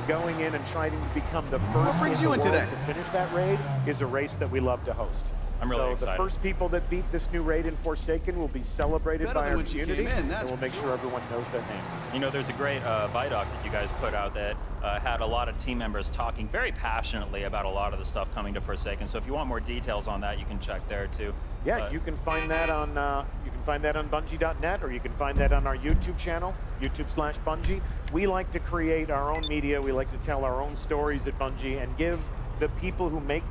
going in and trying to become the first in the world to finish that raid is a race that we love to host. I'm really excited. So the first people that beat this new raid in Forsaken will be celebrated by our community, and we'll make sure everyone knows their name. You know, there's a great Vidoc that you guys put out that had a lot of team members talking very passionately about a lot of the stuff coming to Forsaken. So if you want more details on that, you can check there too. Yeah, you can find that on Bungie.net, or you can find that on our YouTube channel, YouTube/Bungie. We like to create our own media. We like to tell our own stories at Bungie and give the people who make